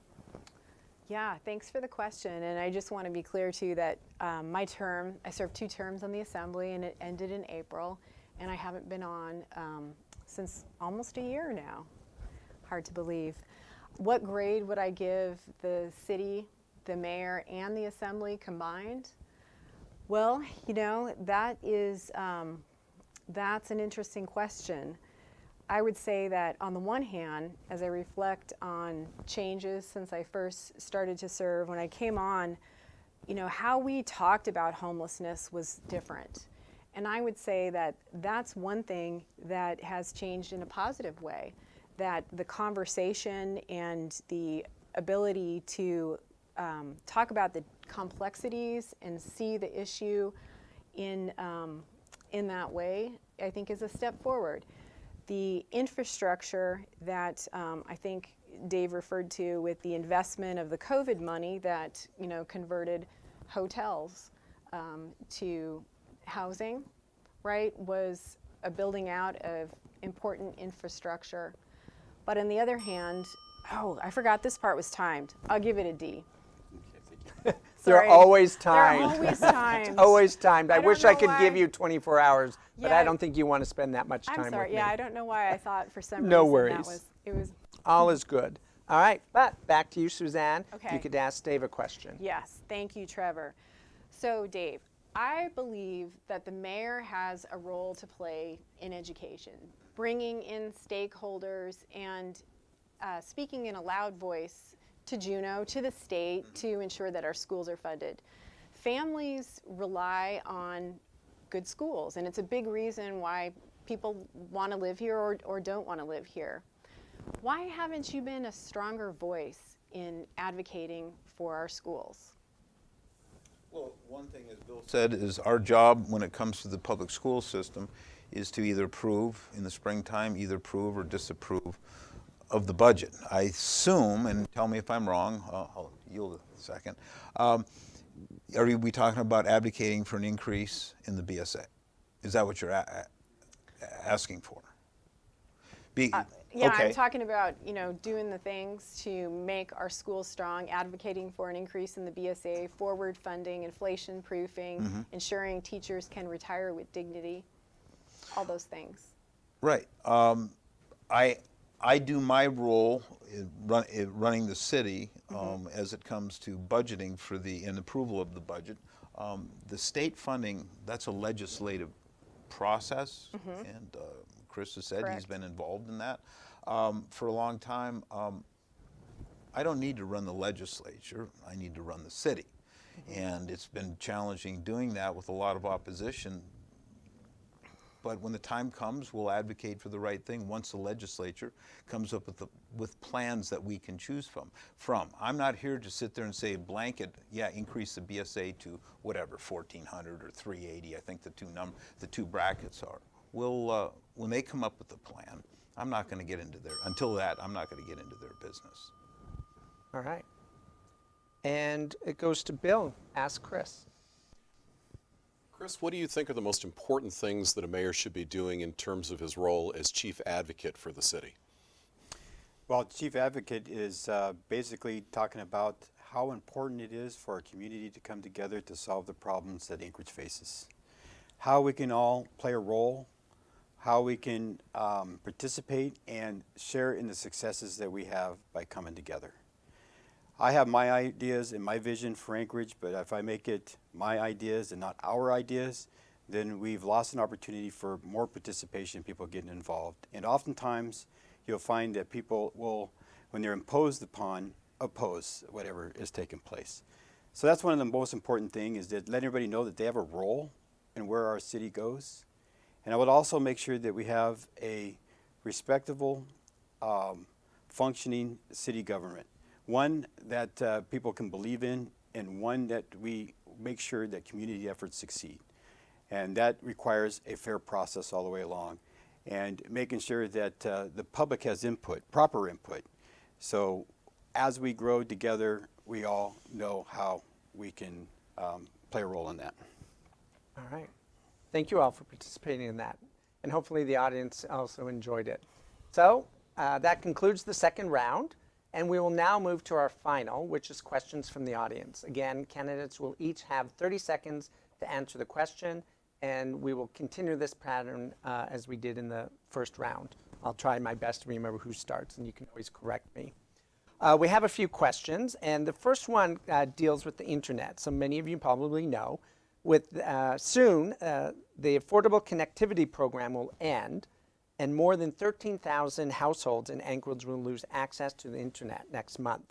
Yeah, thanks for the question. And I just want to be clear too that my term, I served 2 terms on the assembly and it ended in April, and I haven't been on since almost a year now. Hard to believe. What grade would I give the city, the mayor, and the assembly combined? Well, you know, that is, that's an interesting question. I would say that on the one hand, as I reflect on changes since I first started to serve, when I came on, you know, how we talked about homelessness was different. And I would say that that's one thing that has changed in a positive way, that the conversation and the ability to talk about the complexities and see the issue in that way, I think is a step forward. The infrastructure that I think Dave referred to with the investment of the COVID money that, you know, converted hotels to housing, right, was a building out of important infrastructure. But on the other hand, oh, I forgot this part was timed. I'll give it a D. Okay, thank you. There are sorry. always There are times. always times. Always timed. I don't wish I know could give why. you 24 hours, but I Yeah. don't think you want to spend that much time I'm sorry. with Yeah, me. I don't know why I thought for some No reason worries. that was it was. All is good. All right, but back to you, Suzanne. Okay. You could ask Dave a question. Yes, thank you, Trevor. So, Dave, I believe that the mayor has a role to play in education, bringing in stakeholders and speaking in a loud voice to Juneau, to the state, to ensure that our schools are funded. Families rely on good schools, and it's a big reason why people want to live here or don't want to live here. Why haven't you been a stronger voice in advocating for our schools? Well, one thing, as Bill said, is our job when it comes to the public school system is to either approve in the springtime, either approve or disapprove of the budget. I assume, and tell me if I'm wrong, I'll yield a second, are we talking about advocating for an increase in the BSA? Is that what you're asking for? Yeah, okay. I'm talking about, doing the things to make our schools strong, advocating for an increase in the BSA, forward funding, inflation proofing, ensuring teachers can retire with dignity, all those things. Right. I do my role in running the city as it comes to budgeting for and approval of the budget. The state funding, that's a legislative process, and Chris has said he's Correct. been involved in that for a long time. I don't need to run the legislature, I need to run the city. And it's been challenging doing that with a lot of opposition. But when the time comes, we'll advocate for the right thing once the legislature comes up with plans that we can choose from. I'm not here to sit there and say blanket, yeah, increase the BSA to whatever, 1,400 or 380. I think the two brackets are. We'll when they come up with a plan, I'm not going to get into until that, I'm not going to get into their business. All right. And it goes to Bill. Ask Chris. Chris, what do you think are the most important things that a mayor should be doing in terms of his role as chief advocate for the city? Well, chief advocate is basically talking about how important it is for our community to come together to solve the problems that Anchorage faces. How we can all play a role, how we can participate and share in the successes that we have by coming together. I have my ideas and my vision for Anchorage, but if I make it my ideas and not our ideas, then we've lost an opportunity for more participation, people getting involved. And oftentimes, you'll find that people will, when they're imposed upon, oppose whatever is taking place. So that's one of the most important things, is that let everybody know that they have a role in where our city goes. And I would also make sure that we have a respectable, functioning city government. One that people can believe in, and one that we make sure that community efforts succeed. And that requires a fair process all the way along, and making sure that the public has input, proper input. So as we grow together, we all know how we can play a role in that. All right. Thank you all for participating in that. And hopefully the audience also enjoyed it. So that concludes the second round. And we will now move to our final, which is questions from the audience. Again, candidates will each have 30 seconds to answer the question, and we will continue this pattern as we did in the first round. I'll try my best to remember who starts, and you can always correct me. We have a few questions, and the first one deals with the internet. So many of you probably know, soon the Affordable Connectivity Program will end, and more than 13,000 households in Anchorage will lose access to the internet next month.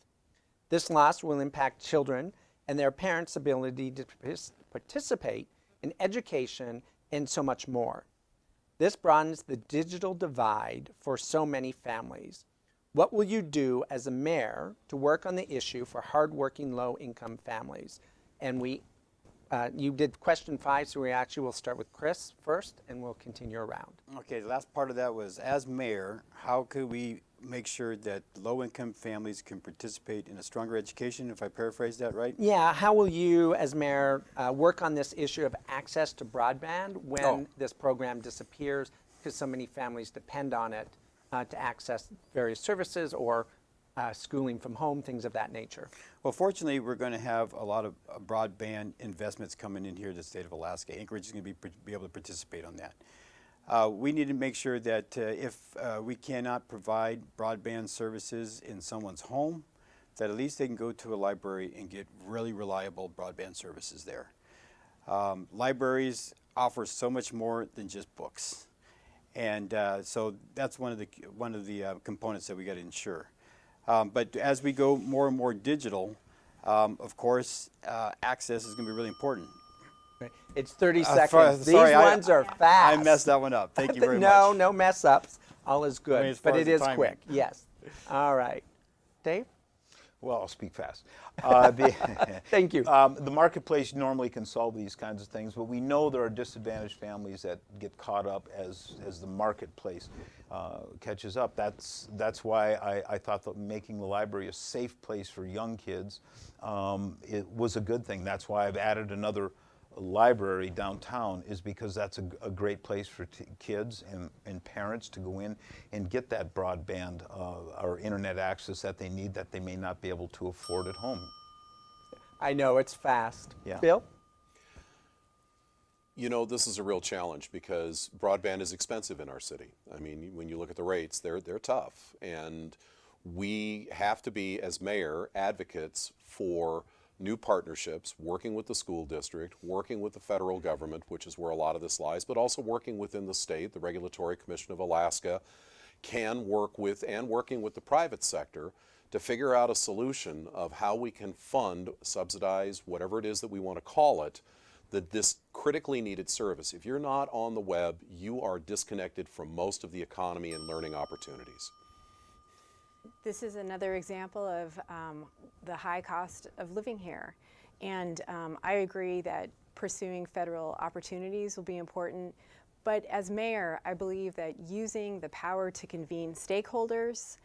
This loss will impact children and their parents' ability to participate in education and so much more. This broadens the digital divide for so many families. What will you do as a mayor to work on the issue for hardworking low-income families? And you did question 5, so we actually will start with Chris first, and we'll continue around. Okay, the last part of that was, as mayor, how could we make sure that low-income families can participate in a stronger education, if I paraphrase that right? Yeah, how will you, as mayor, work on this issue of access to broadband when this program disappears, because so many families depend on it to access various services or schooling from home, things of that nature? Well, fortunately, we're going to have a lot of broadband investments coming in here to the state of Alaska. Anchorage is going to be able to participate on that. We need to make sure that if we cannot provide broadband services in someone's home, that at least they can go to a library and get really reliable broadband services there. Libraries offer so much more than just books, and so that's one of the components that we got to ensure. But as we go more and more digital, of course, access is going to be really important. Right. It's 30 seconds. These sorry, ones are fast. I messed that one up. Thank you very No, much. no mess ups. All is good, as far but as it the is timing. quick. Yes. All right. Dave? Well, I'll speak fast. Thank you. The marketplace normally can solve these kinds of things, but we know there are disadvantaged families that get caught up as the marketplace catches up. That's why I thought that making the library a safe place for young kids it was a good thing. That's why I've added another library downtown, is because that's a great place for kids and parents to go in and get that broadband or internet access that they need that they may not be able to afford at home. I know it's fast. Yeah. Bill? You know, this is a real challenge because broadband is expensive in our city. I mean, when you look at the rates, they're tough. And we have to be, as mayor, advocates for new partnerships, working with the school district, working with the federal government, which is where a lot of this lies, but also working within the state. The Regulatory Commission of Alaska can work with, and working with the private sector, to figure out a solution of how we can fund, subsidize, whatever it is that we want to call it, this critically needed service. If you're not on the web, you are disconnected from most of the economy and learning opportunities. This is another example of the high cost of living here. And I agree that pursuing federal opportunities will be important. But as mayor, I believe that using the power to convene stakeholders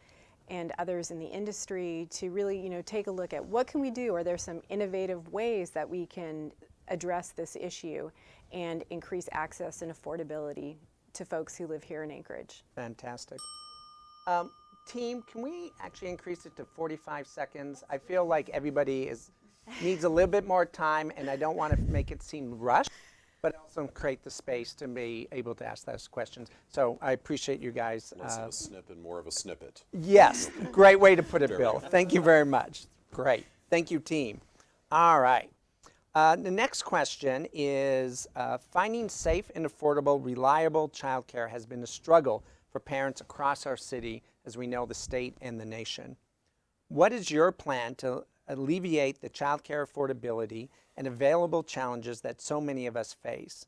and others in the industry to really, take a look at what can we do? Are there some innovative ways that we can address this issue and increase access and affordability to folks who live here in Anchorage? Fantastic. Team, can we actually increase it to 45 seconds? I feel like everybody needs a little bit more time, and I don't want to make it seem rushed, but also create the space to be able to ask those questions. So I appreciate you guys. Less of a snip and more of a snippet. Yes, great way to put it, There Bill. we go. Thank you very much. Great. Thank you, team. All right. The next question is, finding safe and affordable, reliable childcare has been a struggle for parents across our city, as we know, the state and the nation. What is your plan to alleviate the childcare affordability and available challenges that so many of us face?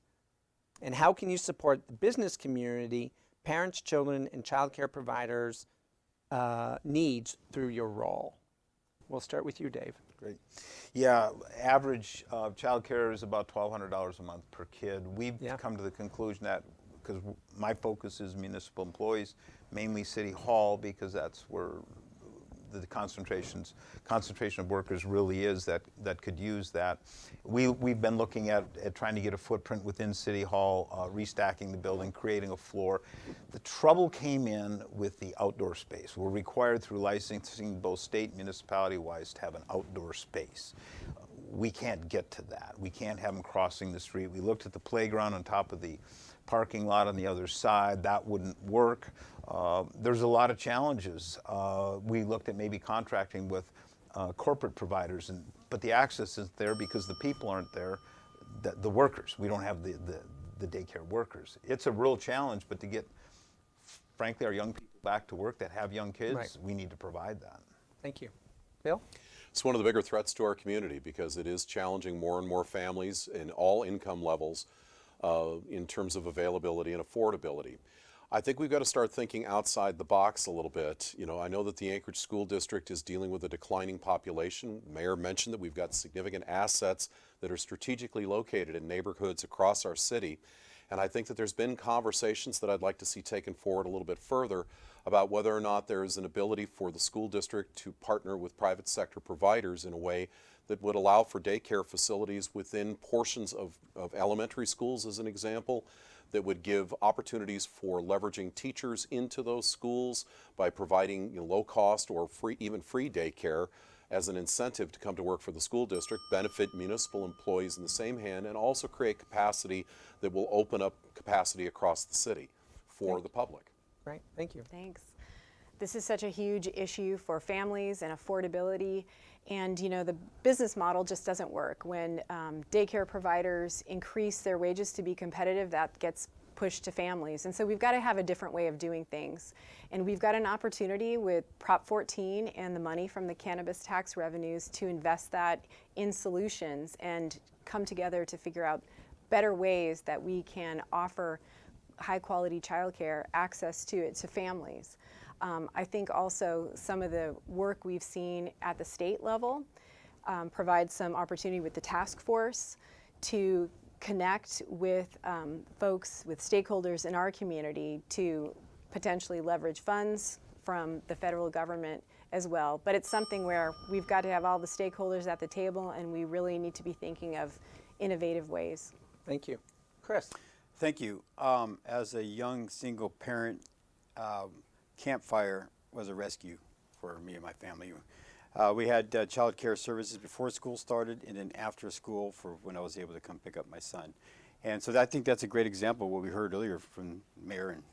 And how can you support the business community, parents, children, and childcare providers' needs through your role? We'll start with you, Dave. Great. Yeah, average childcare is about $1,200 a month per kid. We've come to the conclusion that, because my focus is municipal employees, mainly City Hall, because that's where the concentration of workers really is that could use that. We've been looking at trying to get a footprint within City Hall, restacking the building, creating a floor. The trouble came in with the outdoor space. We're required through licensing, both state and municipality-wise, to have an outdoor space. We can't get to that. We can't have them crossing the street. We looked at the playground on top of the parking lot on the other side. That wouldn't work. There's a lot of challenges. We looked at maybe contracting with corporate providers, but the access isn't there because the people aren't there, the workers. We don't have the daycare workers. It's a real challenge, but to get, frankly, our young people back to work that have young kids, we need to provide that. Thank you. Bill? It's one of the bigger threats to our community because it is challenging more and more families in all income levels in terms of availability and affordability. I think we've got to start thinking outside the box a little bit. I know that the Anchorage School District is dealing with a declining population. The mayor mentioned that we've got significant assets that are strategically located in neighborhoods across our city. And I think that there's been conversations that I'd like to see taken forward a little bit further about whether or not there is an ability for the school district to partner with private sector providers in a way that would allow for daycare facilities within portions of elementary schools, as an example, that would give opportunities for leveraging teachers into those schools by providing low cost or free, even free daycare as an incentive to come to work for the school district, benefit municipal employees in the same hand, and also create capacity that will open up capacity across the city for the public. Great, thank you. Thanks. This is such a huge issue for families and affordability. And the business model just doesn't work. When daycare providers increase their wages to be competitive, that gets pushed to families. And so we've got to have a different way of doing things. And we've got an opportunity with Prop 14 and the money from the cannabis tax revenues to invest that in solutions and come together to figure out better ways that we can offer high quality childcare, access to it to families. I think also some of the work we've seen at the state level provides some opportunity with the task force to connect with folks, with stakeholders in our community to potentially leverage funds from the federal government as well. But it's something where we've got to have all the stakeholders at the table, and we really need to be thinking of innovative ways. Thank you. Chris? Thank you. As a young single parent, Campfire was a rescue for me and my family. We had child care services before school started and then after school for when I was able to come pick up my son. And so I think that's a great example of what we heard earlier from Mayor and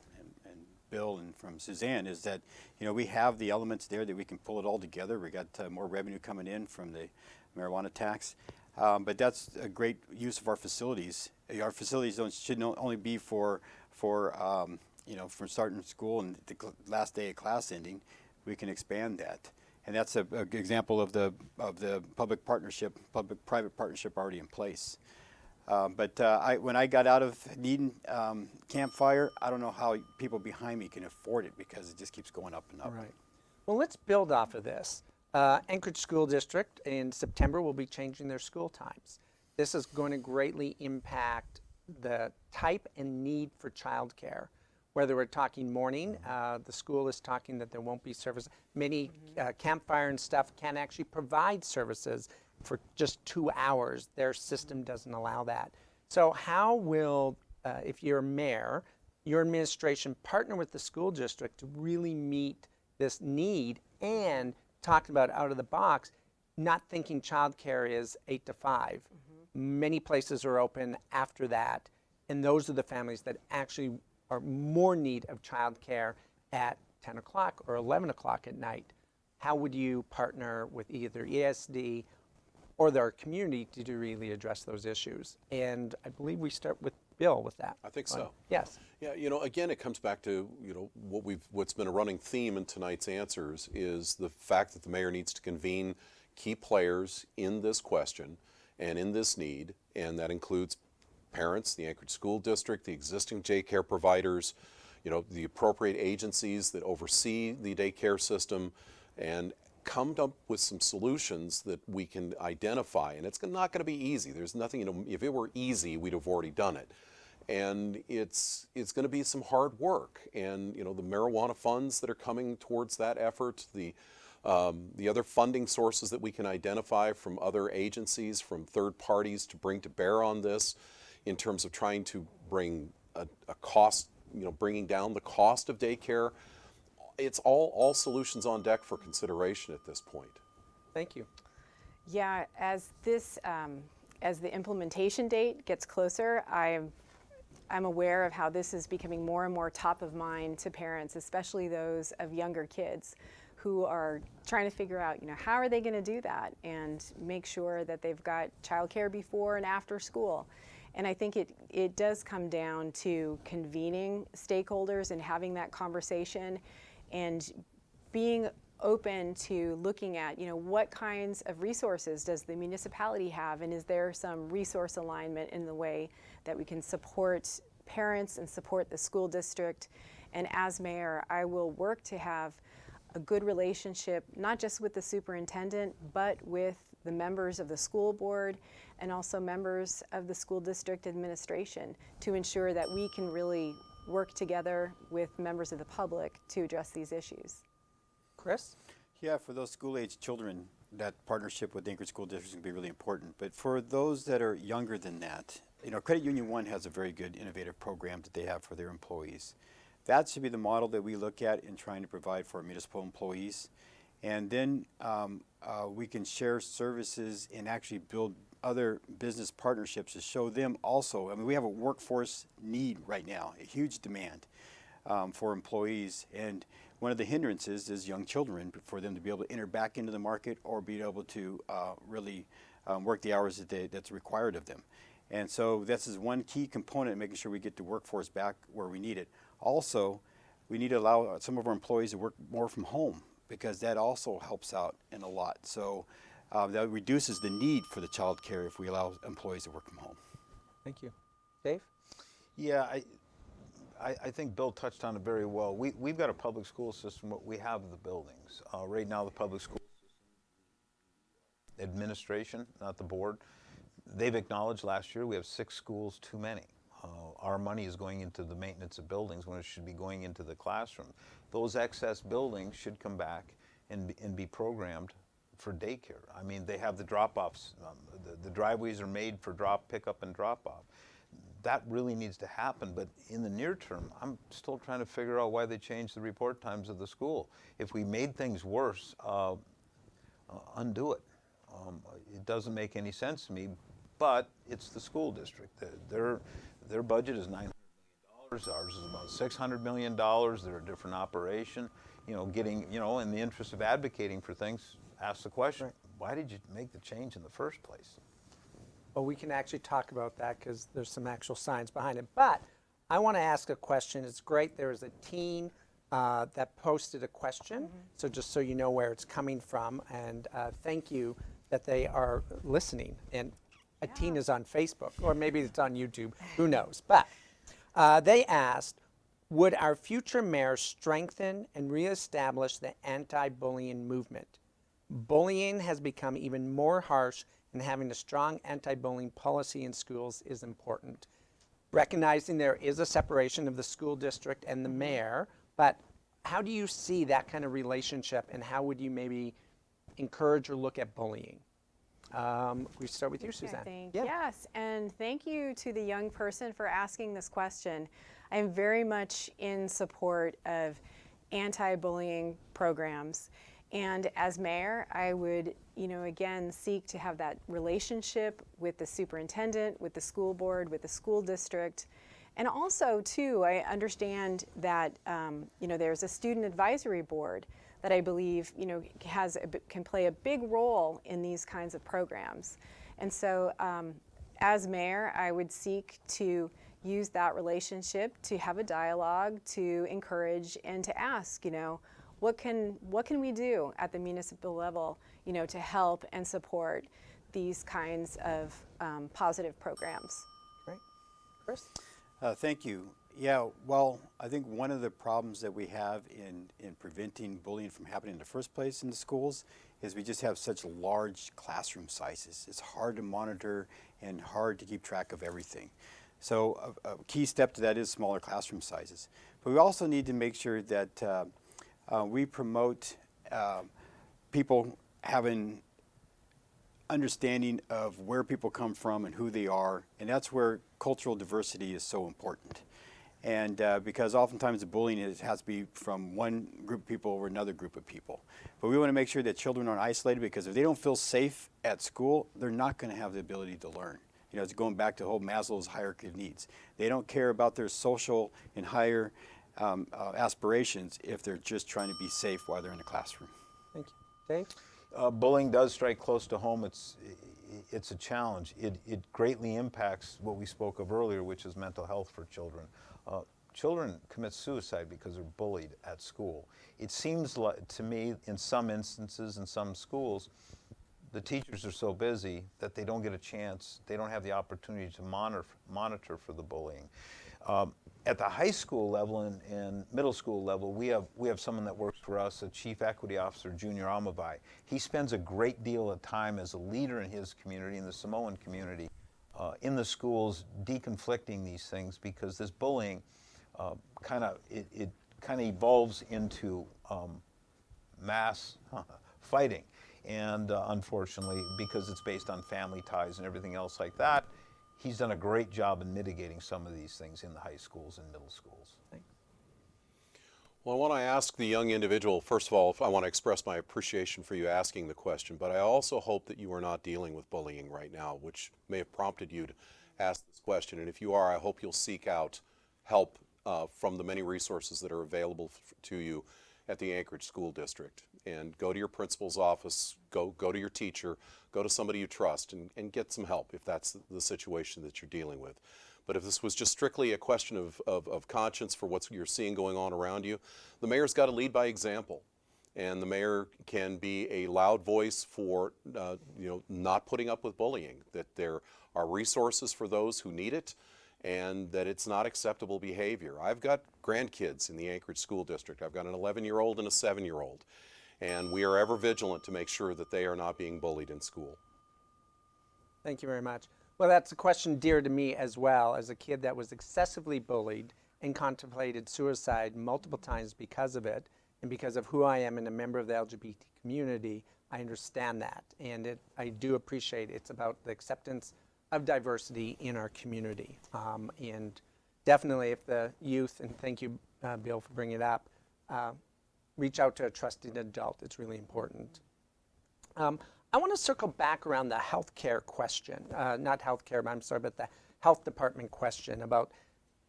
Bill and from Suzanne is that, we have the elements there that we can pull it all together. We got more revenue coming in from the marijuana tax. But that's a great use of our facilities. Our facilities should only be for from starting school and the last day of class ending. We can expand that, and that's a good example of the public-private partnership already in place. When I got out of needing Campfire, I don't know how people behind me can afford it because it just keeps going up and up. All right. Well, let's build off of this. Anchorage School District in September will be changing their school times. This is going to greatly impact the type and need for childcare. Whether we're talking morning, the school is talking that there won't be service. Many Campfire and stuff can actually provide services for just 2 hours. Their system doesn't allow that. So how will, if you're mayor, your administration partner with the school district to really meet this need and talk about out of the box, not thinking childcare is 8 to 5. Many places are open after that, and those are the families that actually are more need of childcare at 10 o'clock or 11 o'clock at night. How would you partner with either ESD or their community to really address those issues? And I believe we start with Bill with that. I think so. Yes. Yeah, again, it comes back to, what's been a running theme in tonight's answers is the fact that the mayor needs to convene key players in this question and in this need, and that includes parents, the Anchorage School District, the existing daycare providers, the appropriate agencies that oversee the daycare system, and come up with some solutions that we can identify. And it's not going to be easy. There's nothing, if it were easy, we'd have already done it. And it's going to be some hard work. And, the marijuana funds that are coming towards that effort, the other funding sources that we can identify from other agencies, from third parties to bring to bear on this in terms of trying to bring a cost, bringing down the cost of daycare. It's all solutions on deck for consideration at this point. Thank you. Yeah, as the implementation date gets closer, I'm aware of how this is becoming more and more top of mind to parents, especially those of younger kids who are trying to figure out, how are they going to do that and make sure that they've got childcare before and after school. And I think it does come down to convening stakeholders and having that conversation and being open to looking at, what kinds of resources does the municipality have, and is there some resource alignment in the way that we can support parents and support the school district. And as mayor, I will work to have a good relationship, not just with the superintendent, but with the members of the school board and also members of the school district administration to ensure that we can really work together with members of the public to address these issues. Chris? Yeah, for those school-age children, that partnership with the Anchorage School District is going to be really important. But for those that are younger than that, Credit Union One has a very good innovative program that they have for their employees. That should be the model that we look at in trying to provide for our municipal employees. And then we can share services and actually build other business partnerships to show them also. I mean, we have a workforce need right now, a huge demand for employees. And one of the hindrances is young children, for them to be able to enter back into the market or be able to really work the hours that's required of them. And so this is one key component in making sure we get the workforce back where we need it. Also, we need to allow some of our employees to work more from home, because that also helps out in a lot. So that reduces the need for the child care if we allow employees to work from home. Thank you. Dave? Yeah, I think Bill touched on it very well. We've got a public school system, but we have the buildings. Right now, the public school administration, not the board, they've acknowledged last year we have 6 schools too many. Our money is going into the maintenance of buildings when it should be going into the classroom. Those excess buildings should come back and be programmed for daycare. I mean, they have the drop-offs. The driveways are made for pickup and drop-off. That really needs to happen, but in the near term, I'm still trying to figure out why they changed the report times of the school. If we made things worse, undo it. It doesn't make any sense to me, but it's the school district. Their budget is $900 million. Ours is about $600 million. They're a different operation. Getting, in the interest of advocating for things, ask the question, why did you make the change in the first place? Well, we can actually talk about that because there's some actual science behind it. But I want to ask a question. It's great. There is a teen that posted a question. So just so you know where it's coming from. And thank you that they are listening. And a teen is on Facebook, or maybe it's on YouTube. Who knows? But they asked, would our future mayor strengthen and reestablish the anti-bullying movement? Bullying has become even more harsh, and having a strong anti-bullying policy in schools is important. Recognizing there is a separation of the school district and the mayor, but how do you see that kind of relationship, and how would you maybe encourage or look at bullying? We start with you, Suzanne. I think. Yes, and thank you to the young person for asking this question. I'm very much in support of anti-bullying programs. And as mayor, I would, again, seek to have that relationship with the superintendent, with the school board, with the school district. And also, too, I understand that, there's a student advisory board that I believe, can play a big role in these kinds of programs. And so, as mayor, I would seek to use that relationship to have a dialogue, to encourage, and to ask, what can we do at the municipal level, to help and support these kinds of positive programs? Great. Chris? Thank you. Yeah, well, I think one of the problems that we have in preventing bullying from happening in the first place in the schools is we just have such large classroom sizes. It's hard to monitor and hard to keep track of everything. So a key step to that is smaller classroom sizes. But we also need to make sure that we promote people having understanding of where people come from and who they are, and that's where cultural diversity is so important. And because oftentimes the bullying has to be from one group of people or another group of people. But we want to make sure that children aren't isolated, because if they don't feel safe at school, they're not going to have the ability to learn. It's going back to the whole Maslow's hierarchy of needs. They don't care about their social and higher aspirations if they're just trying to be safe while they're in the classroom. Thank you. Dave? Bullying does strike close to home. It's a challenge. It greatly impacts what we spoke of earlier, which is mental health for children. Children commit suicide because they're bullied at school. It seems like, to me, in some instances, in some schools, the teachers are so busy that they don't get a chance, they don't have the opportunity to monitor for the bullying. At the high school level and middle school level, we have someone that works for us, a Chief Equity Officer, Junior Amavai. He spends a great deal of time as a leader in his community, in the Samoan community, in the schools, deconflicting these things, because this bullying kind of evolves into mass fighting. And unfortunately, because it's based on family ties and everything else like that, he's done a great job in mitigating some of these things in the high schools and middle schools. Well, I want to ask the young individual, first of all, I want to express my appreciation for you asking the question, but I also hope that you are not dealing with bullying right now, which may have prompted you to ask this question. And if you are, I hope you'll seek out help from the many resources that are available to you at the Anchorage School District. And go to your principal's office, go to your teacher, go to somebody you trust, and get some help if that's the situation that you're dealing with. But if this was just strictly a question of conscience for what you're seeing going on around you, the mayor's got to lead by example. And the mayor can be a loud voice for not putting up with bullying, that there are resources for those who need it, and that it's not acceptable behavior. I've got grandkids in the Anchorage School District. I've got an 11-year-old and a 7-year-old. And we are ever vigilant to make sure that they are not being bullied in school. Thank you very much. Well, that's a question dear to me as well. As a kid that was excessively bullied and contemplated suicide multiple times because of it, and because of who I am and a member of the LGBT community, I understand that. And I do appreciate it's about the acceptance of diversity in our community. And definitely if the youth, and thank you, Bill, for bringing it up, reach out to a trusted adult. It's really important. I want to circle back around the healthcare question, not healthcare, but I'm sorry, but the health department question about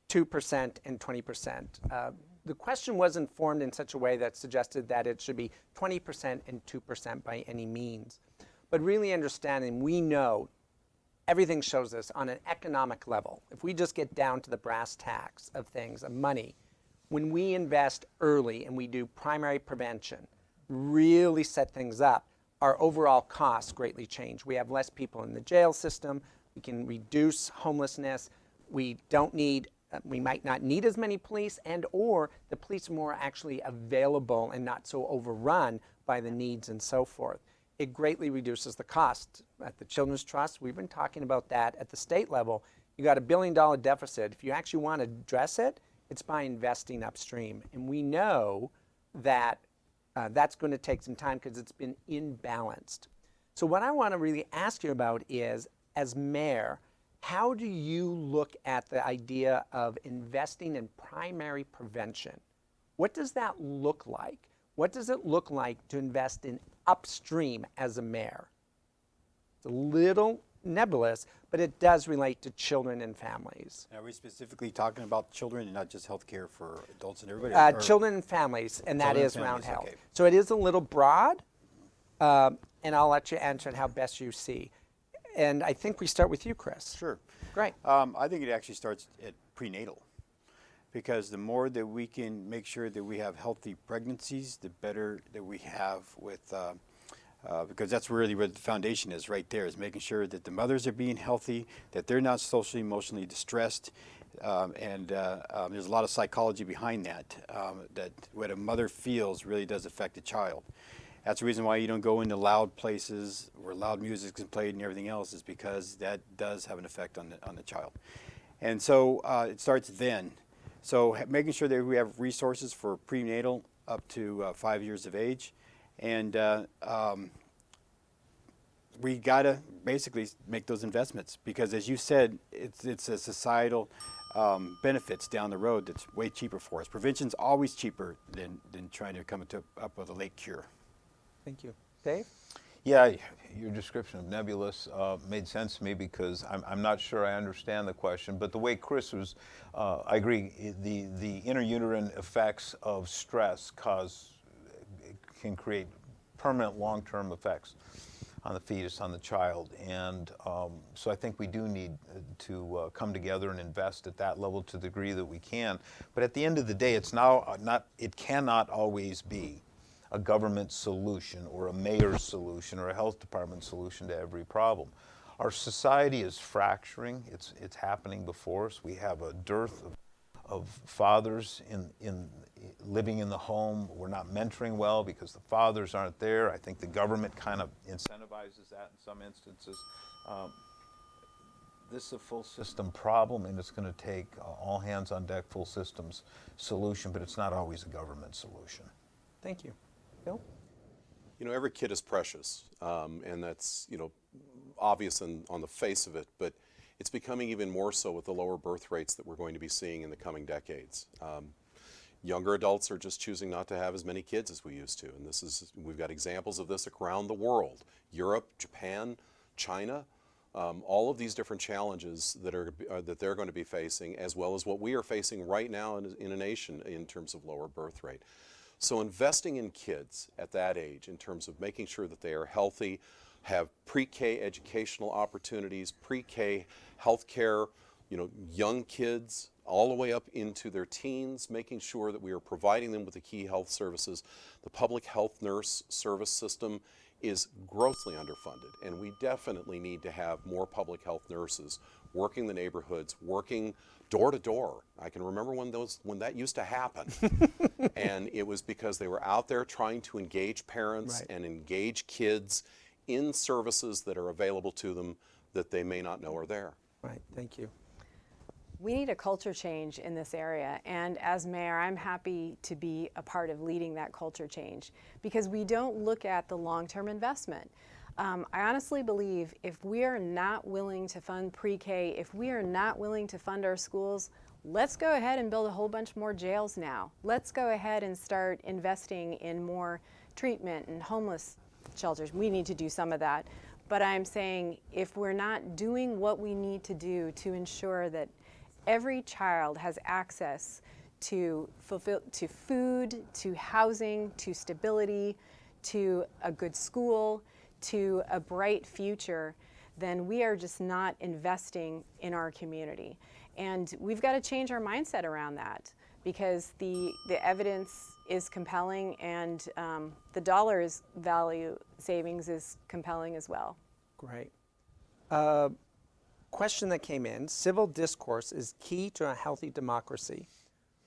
2% and 20%. The question wasn't formed in such a way that suggested that it should be 20% and 2% by any means. But really understanding, we know everything shows this on an economic level. If we just get down to the brass tacks of things, of money, when we invest early and we do primary prevention, really set things up, our overall costs greatly change. We have less people in the jail system. We can reduce homelessness. We might not need as many police, and or the police are more actually available and not so overrun by the needs and so forth. It greatly reduces the cost. At the Children's Trust, we've been talking about that at the state level. You got $1 billion deficit. If you actually want to address it, it's by investing upstream. And we know that that's going to take some time because it's been imbalanced. So what I want to really ask you about is, as mayor, how do you look at the idea of investing in primary prevention? What does that look like? What does it look like to invest in upstream as a mayor? It's a little nebulous, but it does relate to children and families. Are we specifically talking about children and not just healthcare for adults and everybody? Children and families, and that Children is and around families, health. okay. So it is a little broad, and I'll let you answer it how best you see. And I think we start with you, Chris. Sure. Great. I think it actually starts at prenatal, because the more that we can make sure that we have healthy pregnancies, the better that we have with, because that's really where the foundation is right there, is making sure that the mothers are being healthy, that they're not socially, emotionally distressed. And there's a lot of psychology behind that, that what a mother feels really does affect the child. That's the reason why you don't go into loud places where loud music is played and everything else, is because that does have an effect on the child. And so it starts then. So making sure that we have resources for prenatal up to 5 years of age. And we gotta basically make those investments, because as you said, it's a societal benefits down the road that's way cheaper for us. Prevention's always cheaper than trying to come up with a late cure. Thank you. Dave? Yeah, your description of nebulous made sense to me, because I'm not sure I understand the question, but the way Chris was, I agree, the intrauterine effects of stress can create permanent long-term effects on the fetus, on the child, and so I think we do need to come together and invest at that level to the degree that we can. But at the end of the day, it cannot always be a government solution or a mayor's solution or a health department solution to every problem. Our society is fracturing. It's happening before us. We have a dearth of fathers living in the home. We're not mentoring well because the fathers aren't there. I think the government kind of incentivizes that in some instances. This is a full system problem, and it's going to take all hands on deck, full systems solution, but it's not always a government solution. Thank you. Bill? You know, every kid is precious, and that's, obvious on the face of it, but it's becoming even more so with the lower birth rates that we're going to be seeing in the coming decades. Younger adults are just choosing not to have as many kids as we used to, and we've got examples of this around the world. Europe, Japan, China, all of these different challenges that they're going to be facing, as well as what we are facing right now in a nation in terms of lower birth rate. So investing in kids at that age in terms of making sure that they are healthy, have pre-K educational opportunities, pre-K healthcare, young kids all the way up into their teens, making sure that we are providing them with the key health services. The public health nurse service system is grossly underfunded, and we definitely need to have more public health nurses working the neighborhoods, working door to door. I can remember when that used to happen, and it was because they were out there trying to engage parents Right. and engage kids in services that are available to them that they may not know are there. Right, thank you. We need a culture change in this area, and as mayor, I'm happy to be a part of leading that culture change because we don't look at the long-term investment. I honestly believe if we are not willing to fund pre-K, if we are not willing to fund our schools, let's go ahead and build a whole bunch more jails now. Let's go ahead and start investing in more treatment and homeless shelters. We need to do some of that, but I'm saying if we're not doing what we need to do to ensure that every child has access to food, to housing, to stability, to a good school, to a bright future, then we are just not investing in our community. And we've got to change our mindset around that because the evidence is compelling and the dollar's value savings is compelling as well. Great. Question that came in, civil discourse is key to a healthy democracy.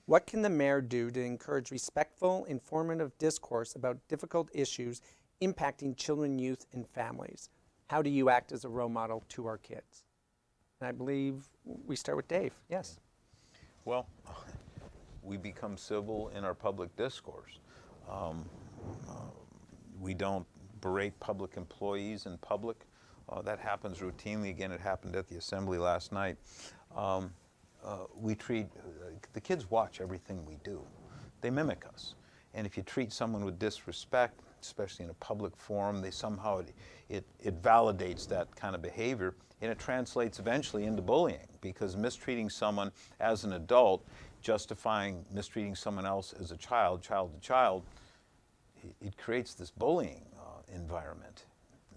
What can the mayor do to encourage respectful, informative discourse about difficult issues impacting children, youth, and families? How do you act as a role model to our kids? And I believe we start with Dave. Yes. Well, we become civil in our public discourse. We don't berate public employees in public. That happens routinely. Again, it happened at the assembly last night. We treat, the kids watch everything we do. They mimic us. And if you treat someone with disrespect, especially in a public forum, it validates that kind of behavior, and it translates eventually into bullying, because mistreating someone as an adult, justifying mistreating someone else as a child to child, it creates this bullying environment.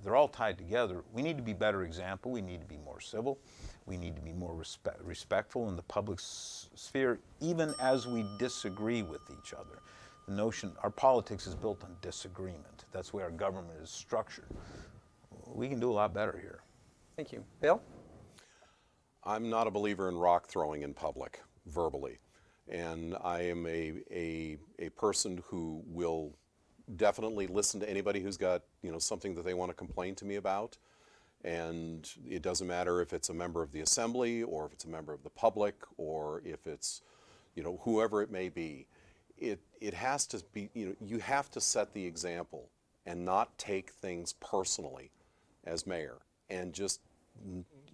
They're all tied together. We need to be better example. We need to be more civil. We need to be more respectful in the public sphere, even as we disagree with each other. The notion, our politics is built on disagreement. That's where our government is structured. We can do a lot better here. Thank you. Bill? I'm not a believer in rock throwing in public, verbally. And I am a person who will definitely listen to anybody who's got something that they want to complain to me about, and it doesn't matter if it's a member of the assembly or if it's a member of the public or if it's whoever it may be. It has to be, you have to set the example and not take things personally as mayor, and just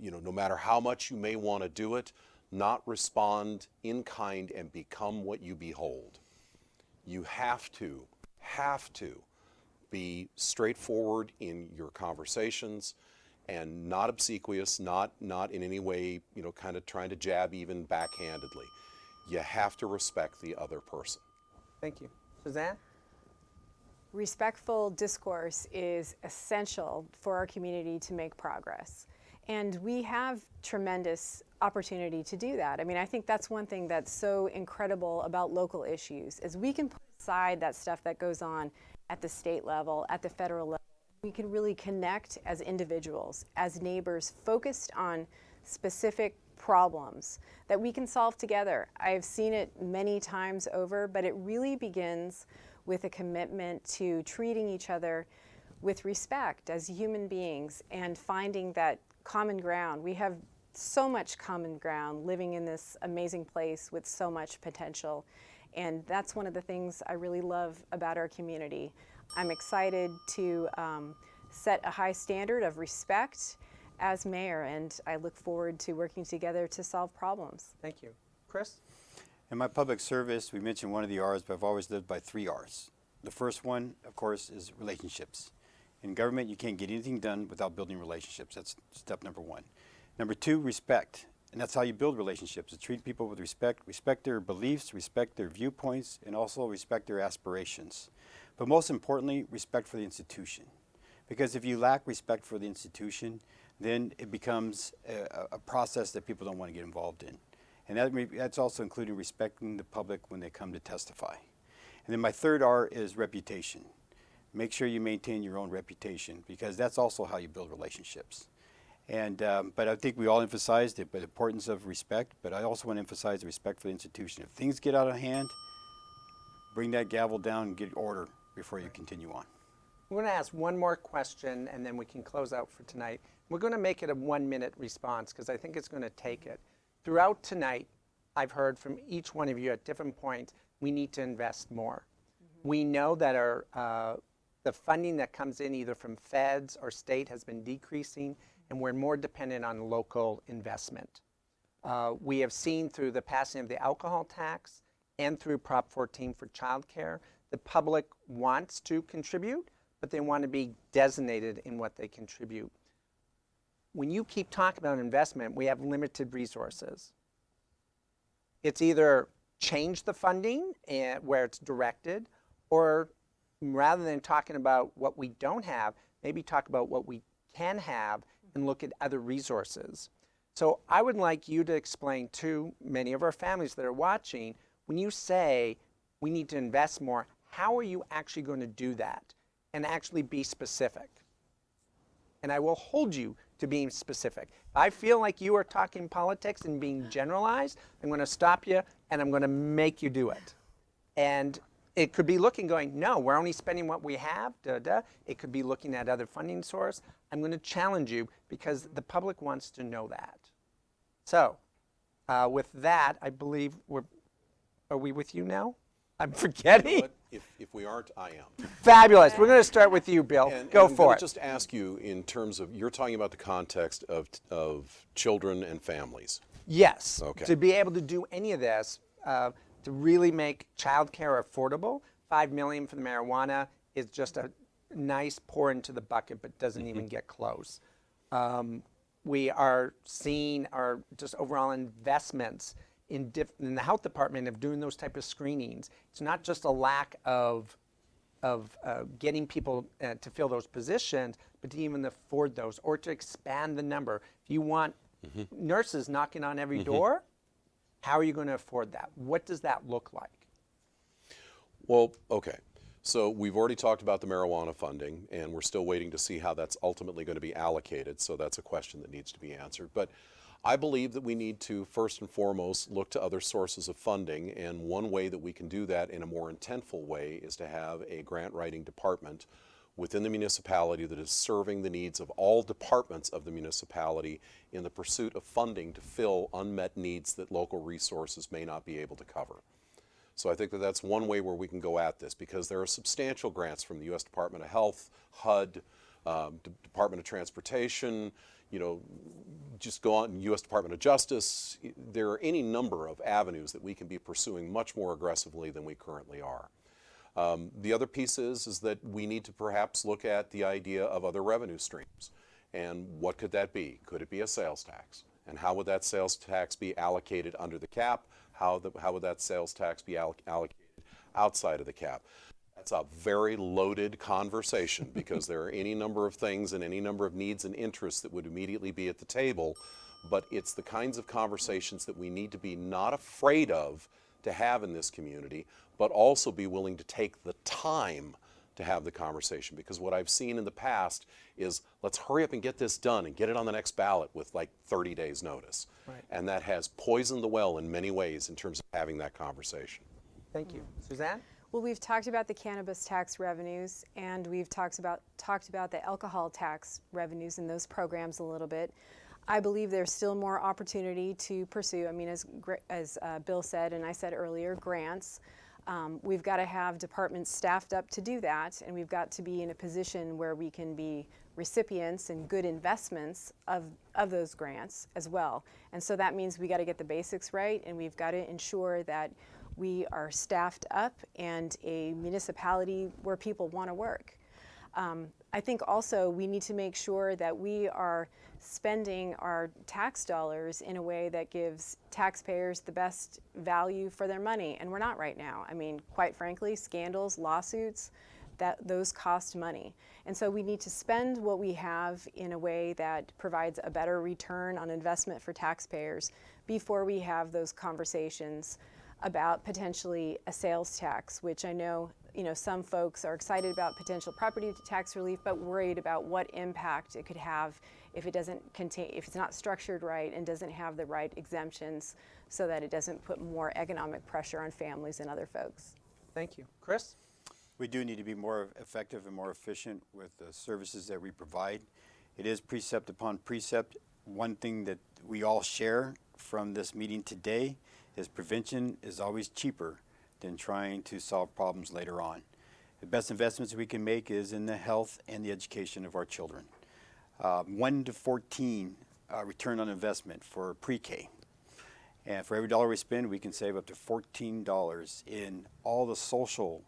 no matter how much you may want to do it, not respond in kind and become what you behold. You have to be straightforward in your conversations and not obsequious, not in any way, kind of trying to jab even backhandedly. You have to respect the other person. Thank you. Suzanne? Respectful discourse is essential for our community to make progress. And we have tremendous opportunity to do that. I mean, I think that's one thing that's so incredible about local issues is we can put aside that stuff that goes on at the state level, at the federal level. We can really connect as individuals, as neighbors, focused on specific problems that we can solve together. I've seen it many times over, but it really begins with a commitment to treating each other with respect as human beings and finding that common ground. We have so much common ground living in this amazing place with so much potential. And that's one of the things I really love about our community. I'm excited to set a high standard of respect as mayor, and I look forward to working together to solve problems. Thank you. Chris? In my public service, we mentioned one of the R's, but I've always lived by 3 R's. The first one, of course, is relationships. In government, you can't get anything done without building relationships. That's step number 1. Number 2, respect. And that's how you build relationships, to treat people with respect, respect their beliefs, respect their viewpoints, and also respect their aspirations. But most importantly, respect for the institution. Because if you lack respect for the institution, then it becomes a process that people don't want to get involved in. And that's also including respecting the public when they come to testify. And then my third R is reputation. Make sure you maintain your own reputation, because that's also how you build relationships. And but I think we all emphasized the importance of respect, but I also want to emphasize the respect for the institution. If things get out of hand, bring that gavel down and get order before you continue on. We're going to ask one more question, and then we can close out for tonight. We're going to make it a 1-minute response, because I think it's going to take it. Throughout tonight, I've heard from each one of you at different points, we need to invest more. We know that the funding that comes in either from feds or state has been decreasing, and we're more dependent on local investment. We have seen through the passing of the alcohol tax and through Prop 14 for childcare, the public wants to contribute, but they want to be designated in what they contribute. When you keep talking about investment, we have limited resources. It's either change the funding where it's directed, or rather than talking about what we don't have, maybe talk about what we can have and look at other resources. So I would like you to explain to many of our families that are watching, when you say we need to invest more, how are you actually going to do that and actually be specific? And I will hold you to being specific. If I feel like you are talking politics and being generalized, I'm going to stop you and I'm going to make you do it. And it could be looking, going, no, we're only spending what we have, It could be looking at other funding source. I'm going to challenge you because the public wants to know that. So with that, I believe are we with you now? I'm forgetting. You know what? If we aren't, I am. Fabulous. We're going to start with you, Bill. Go I'm for gonna it. just ask you, in terms of, you're talking about the context of children and families. Yes. Okay. To be able to do any of this, to really make childcare affordable, $5 million for the marijuana is just a nice pour into the bucket, but doesn't even get close. We are seeing our just overall investments in the health department of doing those type of screenings. It's not just a lack of getting people to fill those positions, but to even afford those or to expand the number. If you want nurses knocking on every door, how are you going to afford that? What does that look like? Well, okay. So we've already talked about the marijuana funding, and we're still waiting to see how that's ultimately going to be allocated. So that's a question that needs to be answered. But I believe that we need to, first and foremost, look to other sources of funding, and one way that we can do that in a more intentful way is to have a grant writing department within the municipality that is serving the needs of all departments of the municipality in the pursuit of funding to fill unmet needs that local resources may not be able to cover. So I think that that's one way where we can go at this, because there are substantial grants from the U.S. Department of Health, HUD, Department of Transportation, just go on, U.S. Department of Justice. There are any number of avenues that we can be pursuing much more aggressively than we currently are. The other piece is that we need to perhaps look at the idea of other revenue streams. And what could that be? Could it be a sales tax? And how would that sales tax be allocated under the cap? How would that sales tax be allocated outside of the cap? That's a very loaded conversation, because there are any number of things and any number of needs and interests that would immediately be at the table, but it's the kinds of conversations that we need to be not afraid of to have in this community, but also be willing to take the time to have the conversation. Because what I've seen in the past is, let's hurry up and get this done and get it on the next ballot with like 30 days notice. Right. And that has poisoned the well in many ways in terms of having that conversation. Thank you. Suzanne? Well, we've talked about the cannabis tax revenues, and we've talked about the alcohol tax revenues and those programs a little bit. I believe there's still more opportunity to pursue. I mean, as Bill said and I said earlier, grants. We've got to have departments staffed up to do that, and we've got to be in a position where we can be recipients and good investments of those grants as well. And so that means we got to get the basics right, and we've got to ensure that we are staffed up and a municipality where people want to work. I think also we need to make sure that we are spending our tax dollars in a way that gives taxpayers the best value for their money, and we're not right now. I mean, quite frankly, scandals, lawsuits, those cost money. And so we need to spend what we have in a way that provides a better return on investment for taxpayers before we have those conversations about potentially a sales tax, which I know some folks are excited about potential property tax relief, but worried about what impact it could have if it doesn't contain, if it's not structured right and doesn't have the right exemptions, so that it doesn't put more economic pressure on families and other folks. Thank you. Chris? We do need to be more effective and more efficient with the services that we provide. It is precept upon precept. One thing that we all share from this meeting today is prevention is always cheaper than trying to solve problems later on. The best investments we can make is in the health and the education of our children. 1 to 14 return on investment for pre-K. And for every dollar we spend, we can save up to $14 in all the social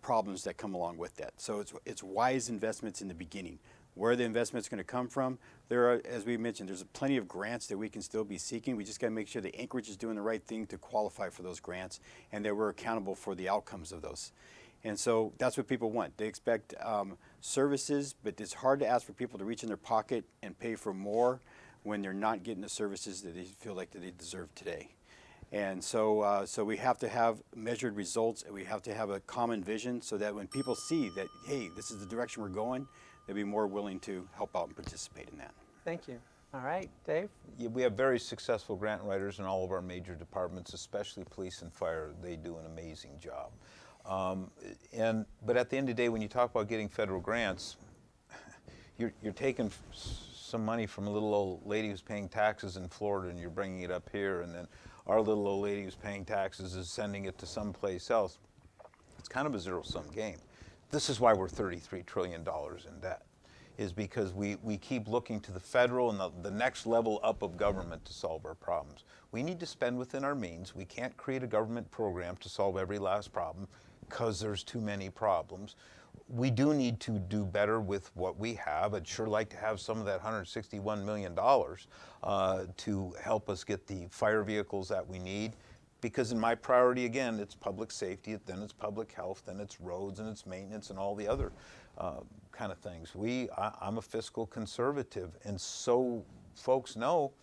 problems that come along with that. So it's wise investments in the beginning. Where the investment's going to come from, there are, as we mentioned, there's plenty of grants that we can still be seeking. We just got to make sure that Anchorage is doing the right thing to qualify for those grants, and that we're accountable for the outcomes of those. And so that's what people want. They expect services, but it's hard to ask for people to reach in their pocket and pay for more when they're not getting the services that they feel like that they deserve today. And so, so we have to have measured results, and we have to have a common vision, so that when people see that, hey, this is the direction we're going, they'll be more willing to help out and participate in that. Thank you. All right, Dave? Yeah, we have very successful grant writers in all of our major departments, especially police and fire. They do an amazing job. But at the end of the day, when you talk about getting federal grants, you're taking some money from a little old lady who's paying taxes in Florida, and you're bringing it up here, and then our little old lady who's paying taxes is sending it to someplace else. It's kind of a zero-sum game. This is why we're $33 trillion in debt, is because we keep looking to the federal and the next level up of government to solve our problems. We need to spend within our means. We can't create a government program to solve every last problem because there's too many problems. We do need to do better with what we have. I'd sure like to have some of that $161 million to help us get the fire vehicles that we need. Because in my priority, again, it's public safety, then it's public health, then it's roads and it's maintenance and all the other kind of things. I'm a fiscal conservative, and so folks know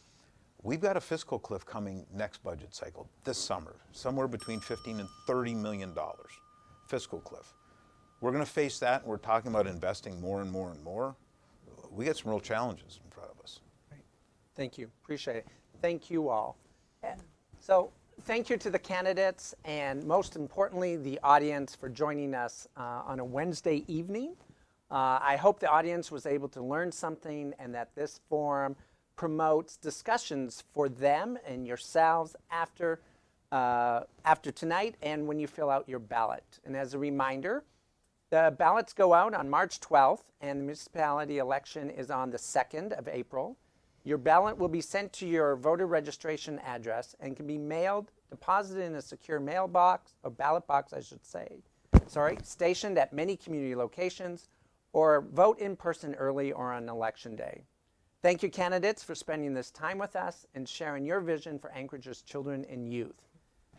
we've got a fiscal cliff coming next budget cycle this summer, somewhere between $15 and $30 million fiscal cliff. We're going to face that, and we're talking about investing more and more and more. We got some real challenges in front of us. Right. Thank you. Appreciate it. Thank you all. So thank you to the candidates, and most importantly, the audience for joining us on a Wednesday evening. I hope the audience was able to learn something, and that this forum promotes discussions for them and yourselves after tonight and when you fill out your ballot. And as a reminder, the ballots go out on March 12th, and the municipality election is on the 2nd of April. Your ballot will be sent to your voter registration address and can be mailed, deposited in a secure mailbox, or ballot box, I should say, stationed at many community locations, or vote in person early or on election day. Thank you, candidates, for spending this time with us and sharing your vision for Anchorage's children and youth.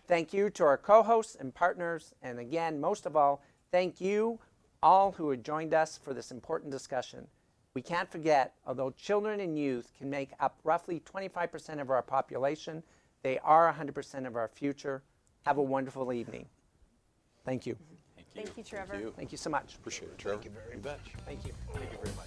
Thank you to our co-hosts and partners, and again, most of all, thank you all who have joined us for this important discussion. We can't forget, although children and youth can make up roughly 25% of our population, they are 100% of our future. Have a wonderful evening. Thank you. Thank you, Trevor. Thank you. Thank you so much. Appreciate it, Trevor. Thank you very much. Thank you. Thank you very much.